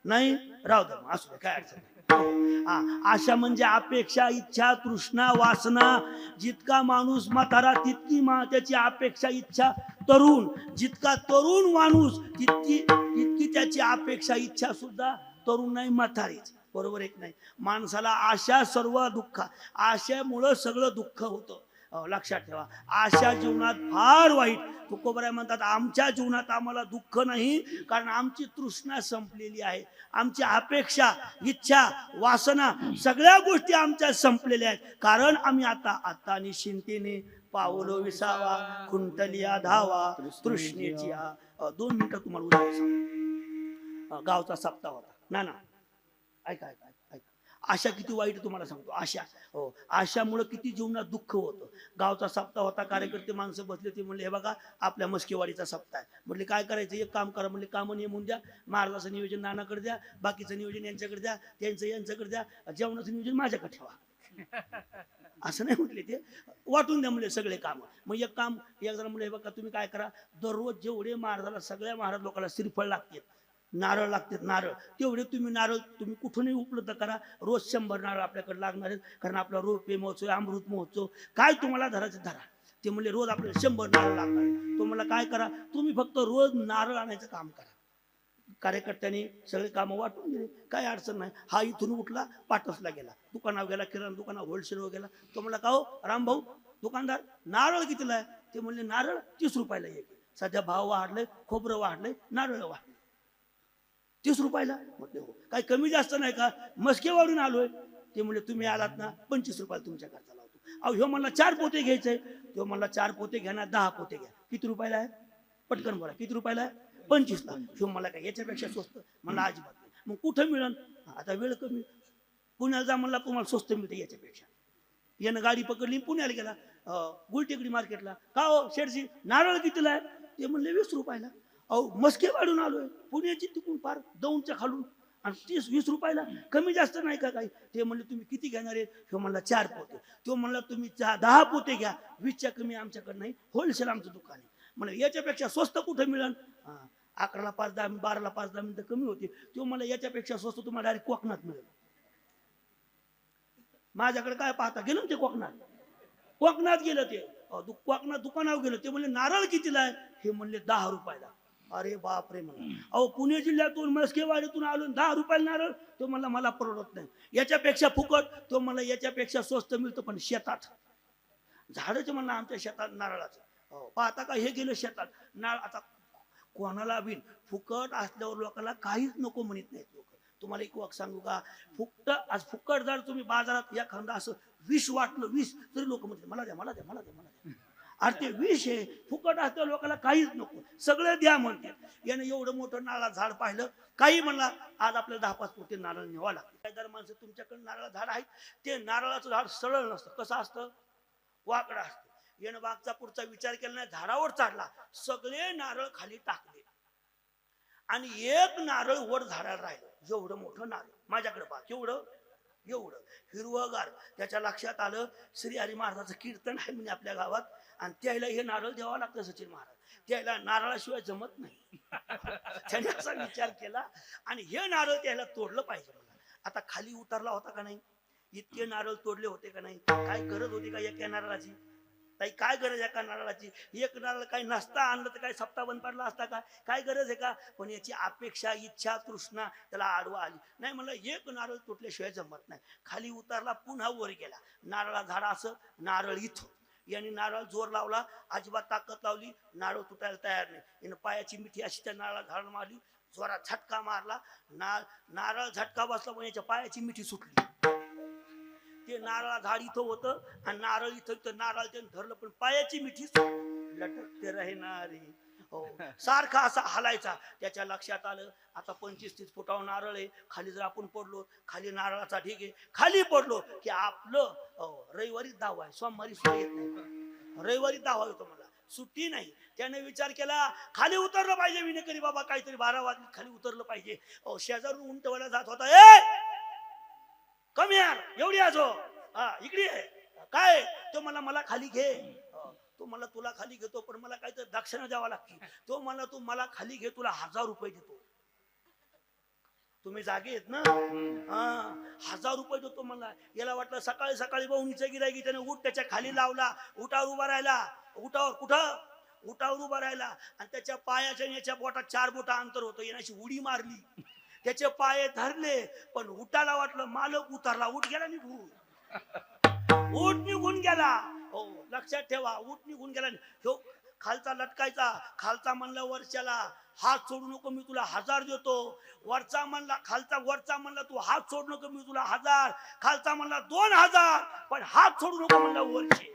नाही राहू द्या, असू द्या, काय अडचण नाही. आशा म्हणजे अपेक्षा, इच्छा, तृष्णा, वासना. जितका माणूस म्हातारा तितकी त्याची अपेक्षा, इच्छा तरुण. जितका तरुण माणूस तितकी त्याची अपेक्षा, इच्छा सुद्धा तरुण नाही, म्हातारीच. बरोबर एक नाही? माणसाला आशा सर्व दुःख, आशेमुळं सगळं दुःख होतं. लक्षात ठेवा, आशा जीवनात फार वाईट. तुकोबराय म्हणतात, आमच्या जीवनात आम्हाला दुःख नाही, कारण आमची तृष्णा संपलेली आहे. आमची अपेक्षा, इच्छा, वासना सगळ्या गोष्टी आमच्या संपलेल्या आहेत. कारण आम्ही आता निश्चिंतीने पावलो विसावा, खुंटलिया धावा तृष्णेची या. 2 मिनिटं तुम्हाला उदाहरण सांगतो. गावचा सप्ताह होता. ना ऐका ऐका ऐका. आशा किती वाईट तुम्हाला सांगतो. आशा, आशामुळे किती जीवनात दुःख होतं. गावचा सप्ताह होता, कार्यकर्ते माणसं बसले, ते म्हणले हे बघा आपल्या मस्केवाडीचा सप्ताह आहे. म्हणले काय करायचं? एक काम करा. म्हणले कामं नेमून द्या, महाराजाचं नियोजन नानाकडे द्या, बाकीचं नियोजन यांच्याकडे द्या, त्यांचं यांच्याकडे द्या, जेवणाचं नियोजन माझ्याकडे ठेवा. असं नाही म्हटले, ते वाटून द्या म्हणले सगळे काम. मग एक काम एक जण म्हणले, हे बघा तुम्ही काय करा, दररोज जेवढे महाराजाला, सगळ्या महाराज लोकांना श्रीफळ लागते, नारळ लागतात, नारळ तेवढे तुम्ही नारळ तुम्ही कुठूनही उपलब्ध करा. रोज 100 नारळ आपल्याकडे लागणार आहेत, कारण आपला रोपे महोत्सव, अमृत महोत्सव, काय तुम्हाला धरायचं धरा. ते म्हणले रोज आपल्याला 100 नारळ लागणार आहे. तुम्हाला काय करा, तुम्ही फक्त रोज नारळ आणायचं काम करा. कार्यकर्त्यांनी सगळे कामं वाटून दिले, काय अडचण नाही. हा इथून उठला, पाटसला गेला, दुकानावर गेला, किराणा दुकानावर, होलसेलवर गेला. तो म्हणला का हो रामभाऊ दुकानदार, नारळ कितीला आहे? ते म्हणले नारळ 30 रुपयाला एक. सध्या भाव वाढले, खोबरं वाढलंय, नारळ वाढले 30 रुपयाला. म्हटले हो, काही कमी जास्त नाही का? मस्केवाडून आलोय. ते म्हणले तुम्ही आलात ना, 25 रुपयाला तुमच्या खर्चा लावतो. अहो ह्यो मला 4 पोते घ्यायचंय. तो म्हणला 4 पोते घ्या ना, 10 पोते घ्या. किती रुपयाला आहे? पटकन बोला, किती रुपयाला आहे? 25 ला. ह्यो मला काय याच्यापेक्षा स्वस्त? मला अजिबात नाही. मग कुठं मिळेल? आता वेळ कमी, पुण्याला जा म्हणला, तुम्हाला स्वस्त मिळते याच्यापेक्षा. यानं गाडी पकडली, पुण्याला गेला, गुलटेकडी मार्केटला. का हो शेठजी नारळ कितीला आहे? ते म्हणले 20 रुपयाला. अहो मस्के वाढून आलोय, पुण्याची तिकून फार दौंडच्या खालून, आणि 30-20 रुपयाला, कमी जास्त नाही का काही? ते म्हणले तुम्ही किती घेणार आहे? हे म्हणला 4 पोते. तो म्हणला तुम्ही 10 पोते घ्या, 20च्या कमी आमच्याकडे नाही, होलसेल आमचं दुकान आहे. म्हणजे याच्यापेक्षा स्वस्त कुठे मिळेल? 11ला 5-10 मिनिट, 12ला 5-10 मिनिटं कमी होती. तो मला याच्यापेक्षा स्वस्त तुम्हाला डायरेक्ट कोकणात मिळेल. माझ्याकडे काय पाहता, गेलो ते कोकणात गेलं. ते कोकणात दुकानावर गेलं. ते म्हणले नारळ कितीला आहे? हे म्हणले 10 रुपयाला. अरे बाप रे म्हणा. अहो पुणे जिल्ह्यातून मस्केवाडीतून आलो, 10 रुपयाला नारळ? तो म्हणला मला परवडत नाही, याच्यापेक्षा फुकट. तो म्हणला याच्यापेक्षा स्वस्त मिळतं, पण शेतात झाडच म्हणला आमच्या शेतात नारळाचं. पाहता का, हे गेलं शेतात नारळ. आता कोणाला बिन फुकट असल्यावर लोकांना काहीच नको म्हणत नाहीत लोक. तुम्हाला एक वाक सांगू का, फुकट जर तुम्ही बाजारात एखादा असं विष वाटलं, विष, तरी लोक म्हणतात मला द्या मला द्या मला द्या मला द्या. अरे ते विष आहे, फुकट असल्या लोकांना काहीच नको, सगळं द्या म्हणते. यानं एवढं मोठं नारळ झाड पाहिलं, काही म्हणला आज आपल्याला 10-5 पोते नारळ न्यावा लागतं. काय जर माणसं तुमच्याकडे नारळ झाड आहे, ते नारळाचं झाड सरळ नसतं, कसं असतं? वाकडं असतं. यानं मागचा पुढचा विचार केला नाही, झाडावर चढला, सगळे नारळ खाली टाकले, आणि एक नारळ वर झाडाला राहिलं. एवढं मोठं नारळ माझ्याकडे पहा, केवढं, एवढं हिरवगार. त्याच्या लक्षात आलं श्री हरी महाराजाचं कीर्तन आहे म्हणजे आपल्या गावात, आणि त्याला हे नारळ द्यावं लागतं. सचिन महाराज त्याला नारळाशिवाय जमत नाही. त्याने असा विचार केला, आणि हे नारळ त्याला तोडलं पाहिजे मला. आता खाली उतरला होता का नाही? इतके नारळ तोडले होते का नाही? काय गरज होती का एका नारळाची? ताई काय गरज आहे का नारळाची? एक नारळ काही नसता आणलं तर काय सप्ताह बंद पडला असता का? काय गरज आहे का? पण याची अपेक्षा, इच्छा, तृष्णा त्याला आडवा आली. नाही म्हणलं एक नारळ तुटल्याशिवाय जमत नाही. खाली उतरला, पुन्हा वर गेला. नारळा झाडा असं, नारळ इथं. यांनी नारळ जोर लावला, अजिबात ताकद लावली, नारळ तुटायला तयार नाही. यानं पायाची मिठी अशी त्या नारळा झाड मारली, जोरात झटका मारला. नारळ झटका बसला, पण याच्या पायाची मिठी सुटली. ते नारळा झाड इथं होतं आणि नारळ इथं. नारळ त्यानं धरलं, पण पायाची मिठी लटकते राहणारी. हो, सारखा असा हलायचा. त्याच्या लक्षात आलं आता 25-30 फुटावर नारळ आहे. खाली जर आपण पडलो, खाली नारळाचा ढीग आहे, खाली पडलो की आपलं रविवारी दावा आहे, सोमवारी सुद्धा येत नाही. रविवारी दावा येतो, मला सुट्टी नाही. त्याने विचार केला खाली उतरलं पाहिजे. विनेकरी बाबा काहीतरी 12 वाजले खाली उतरलं पाहिजे. शेजारून उंटवायला जात होता. ए कमी यार, एवढी आजो, हा इकडे आहे काय? तो मला खाली घे. तो मला तुला खाली घेतो, पण मला काहीतरी दक्षिणा द्यावा लागते. तो तू मला खाली घे, तुला 1000 रुपये देतो. तुम्ही जागे आहेत ना? 1000 रुपये देतो मला. याला वाटलं सकाळी सकाळी बहुणीचं गिरायकी. त्याने उठ त्याच्या खाली लावला. उठावर उभा राहिला. उठावर कुठं? उठावर उभा राहिला. आणि त्याच्या पायाच्या याच्या बोटात 4 बोटा अंतर होतं. याची उडी मारली, त्याचे पाय धरले. पण उठाला वाटलं मालक उतरला, उठ गेला निघून. उठ निघून गेला. हो, लक्षात ठेवा, उठ निघून गेला. हो, खालचा लटकायचा. खालचा म्हणला वरच्याला हात सोडू नको, मी तुला 1000 देतो. वरचा म्हणला, खालचा वरचा म्हणला तू हात सोडू नको, मी तुला 1000. खालचा म्हणला 2000, पण हात सोडू नको म्हणला वरचे.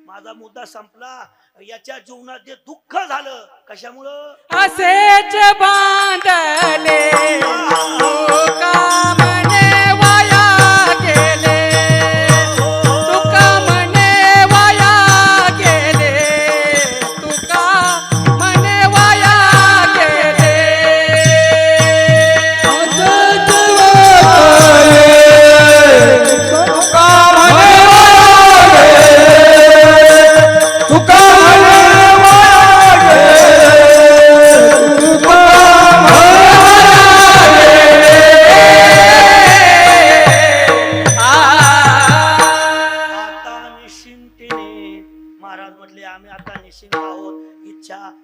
माझा मुद्दा संपला. याच्या जीवनात जे दुःख झालं कशामुळं? असेच बांधले तुका म्हणे वाया गेले, तुका म्हणे वाया गेले, तुका म्हणे वाया गेले. असेच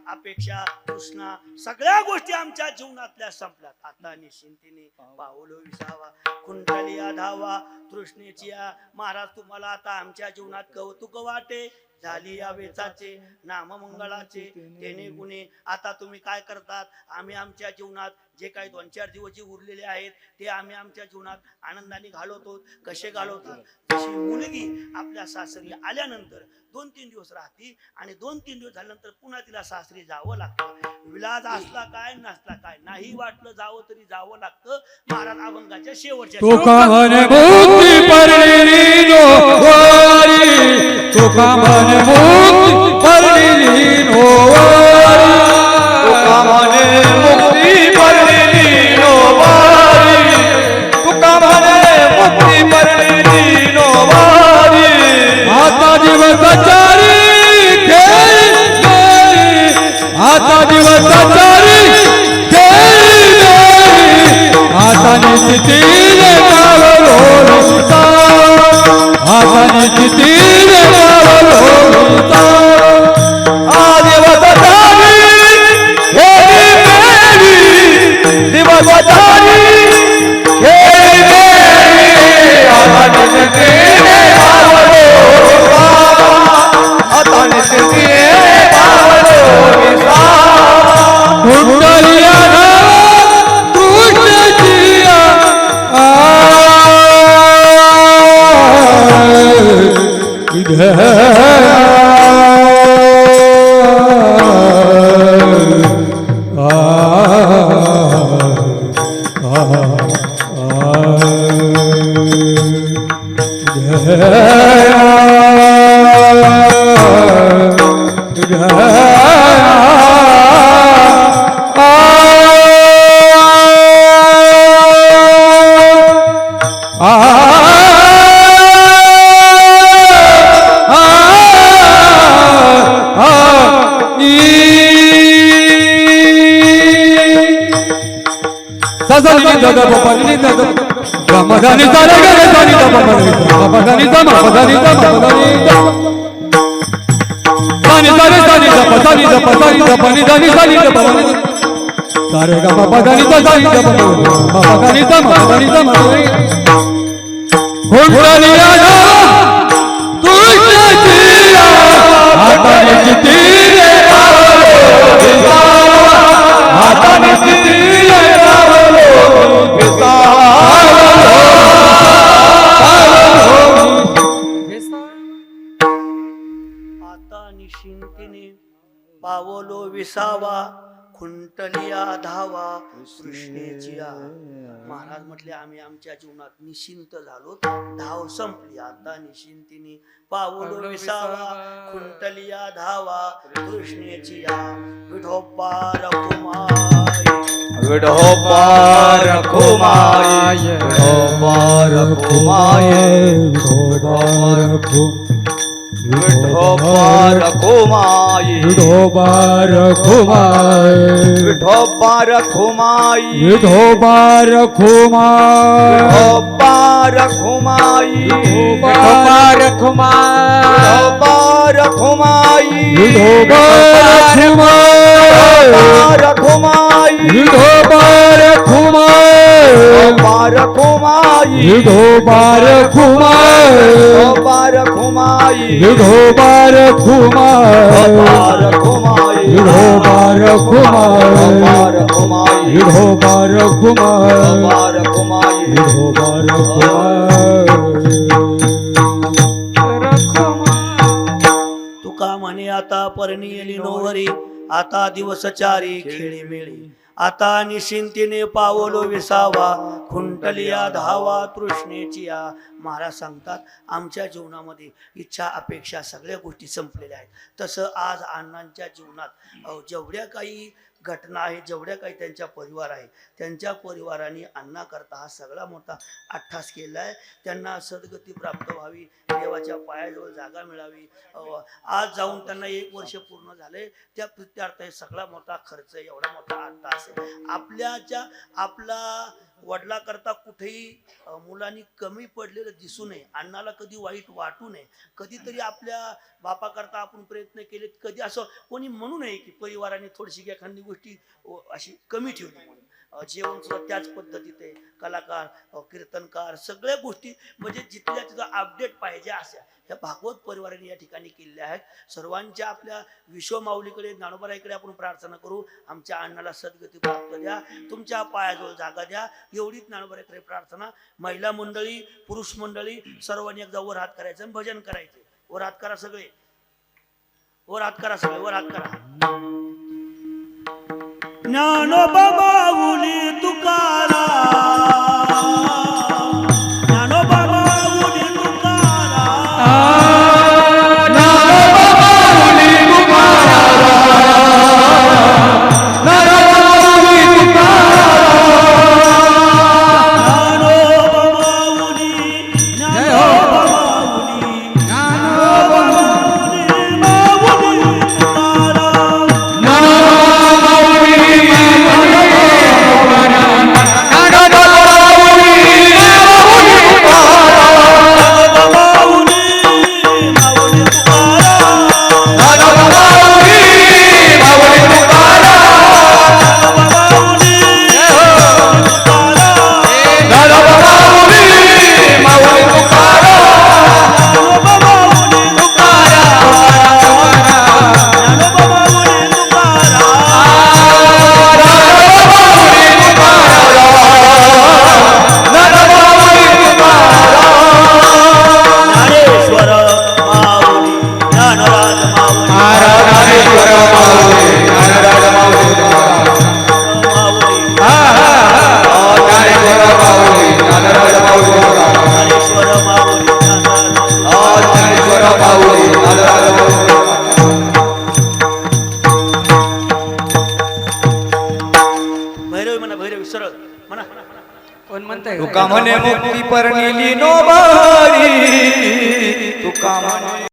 अपेक्षा, तृष्णा सगळ्या गोष्टी आमच्या जीवनातल्या संपल्यात. आता निश्चिंतीने पाऊल विसावा, कुंडलिया धावा तृष्णेची. महाराज तुम्हाला आता आमच्या जीवनात कौतुक वाटे, झाली या वेचाचे नाममंगळाचे तेने गुणे. आता तुम्ही काय करतात? आम्ही आमच्या जीवनात जे काही 2-4 दिवस जे उरलेले आहेत ते आम्ही आमच्या जीवनात आनंदाने घालवतो. कसे घालवतो? जशी मुलगी आपल्या सासरी आल्यानंतर 2-3 दिवस राहते आणि 2-3 दिवस झाल्यानंतर पुन्हा तिला सासरी जावं लागतं. विलाज असला काय नसला काय, नाही वाटलं जावं तरी जावं लागतं. महाराज अभंगाच्या शेवटच्या तुका म्हणे मुक्ती परलेली नोवारी, तुका म्हणे मुक्ती परलेली नोवारी, तुका म्हणे मुक्ती परलेली नोवारी, तुका म्हणे मुक्ती परलेली नोवारी. आता दिवसाचारी खेळी गेली, आता दिवसाचारी खेळी गेली, आता निश्चितीने गावलोता, आता निश्चितीने गावलोता. दिवसाचारी खेळी गेली, दिवसाचारी खेळी गेली, आता निश्चितीने गावलोता, आता निश्चितीने गावलोता. कुंडलिया कृष्णजिया नी ध प नी ध नी सा नी ध प नी सा रे ग म प ध नी ध सा नी ध प म प ग नी ध म प नी ध म कुंडलिया तुळशीच्या हाताने किती रे रावलो हाताने किती रे रावलो आता निशिंतीने पावलो विसावा खुंटलिया धावा कृष्णेचिया. महाराज म्हटले आम्ही आमच्या जीवनात निशिंत झालो, धाव संपली. आता निशिंतीने पावलो विसावा खुंटलिया धावा कृष्णेचिया. विठोबा रखुमाई विठोबा रखुमाई विठोबा रखुमाई विठोबा रखुमाई विठोबा रखुमाई विठोबा रखुमाई विठोबा रखुमाई विठोबा रखुमाई विठोबा रखुमाई विठोबा रखुमाई विठोबा रखुमाई विठोबा रखुमाई विठोबा रखुमाई विठोबा रखुमाई विठोबा रखुमाई विठोबा रखुमाई विठोबा रखुमाई. तुका म्हणे आता परणी येली नोहरी, आता दिवस चारी खेळी मेळी. आता निशिंतीने पावलो विसावा खुंटलिया धावा तृष्णेचिया. महाराज सांगतात आमच्या जीवनामध्ये इच्छा अपेक्षा सगळ्या गोष्टी संपलेल्या आहेत. तसं आज अण्णांच्या जीवनात जेवढ्या काही घटना आहे, जेवढ्या काही त्यांच्या परिवार आहे, त्यांच्या परिवाराने अण्णा करता हा सगळा मोठा अट्ठास केला आहे. त्यांना सद्गती प्राप्त व्हावी, देवाच्या पायाजवळ जागा मिळावी. आज जाऊन त्यांना 1 वर्ष पूर्ण झाले, त्या प्रित्यार्थ हे सगळा मोठा खर्च, एवढा मोठा अट्टास आहे. आपला वडिला करता कुठेही मुलांनी कमी पडलेलं दिसू नये, अण्णाला कधी वाईट वाटू नये. कधीतरी आपल्या बापा करता आपण प्रयत्न केले, कधी असं कोणी म्हणू नये की परिवाराने थोडीशी एखादी गोष्टी अशी कमी ठेवली म्हणून. जेवण सुद्धा त्याच पद्धतीत आहे. कलाकार, कीर्तनकार सगळ्या गोष्टी म्हणजे जिथल्या तिथं अपडेट पाहिजे अशा ह्या भागवत परिवाराने या ठिकाणी केलेल्या आहेत. सर्वांच्या आपल्या विश्वमाऊलीकडे ज्ञानोबाराकडे आपण प्रार्थना करू, आमच्या अण्णाला सद्गती प्राप्त द्या, तुमच्या पायाजवळ जागा द्या, एवढीच ज्ञानोबाराकडे प्रार्थना. महिला मंडळी, पुरुष मंडळी सर्वांनी एकदा वर हात करायचं आणि भजन करायचे. वर हात करा सगळे, वर हात करा सगळे, वर हात करा. ज्ञानोबा माऊली तुकाराम, ज्ञानोबा माऊली तुकाराम, ज्ञानोबा माऊली तुकाराम, ज्ञानोबा माऊली तुकाराम, ज्ञानोबा माऊली, ज्ञानोबा माऊली, ज्ञानोबा माऊली तुकाराम. तुका म्हणे मुक्ती परनिली नोबारी तुका म्हणे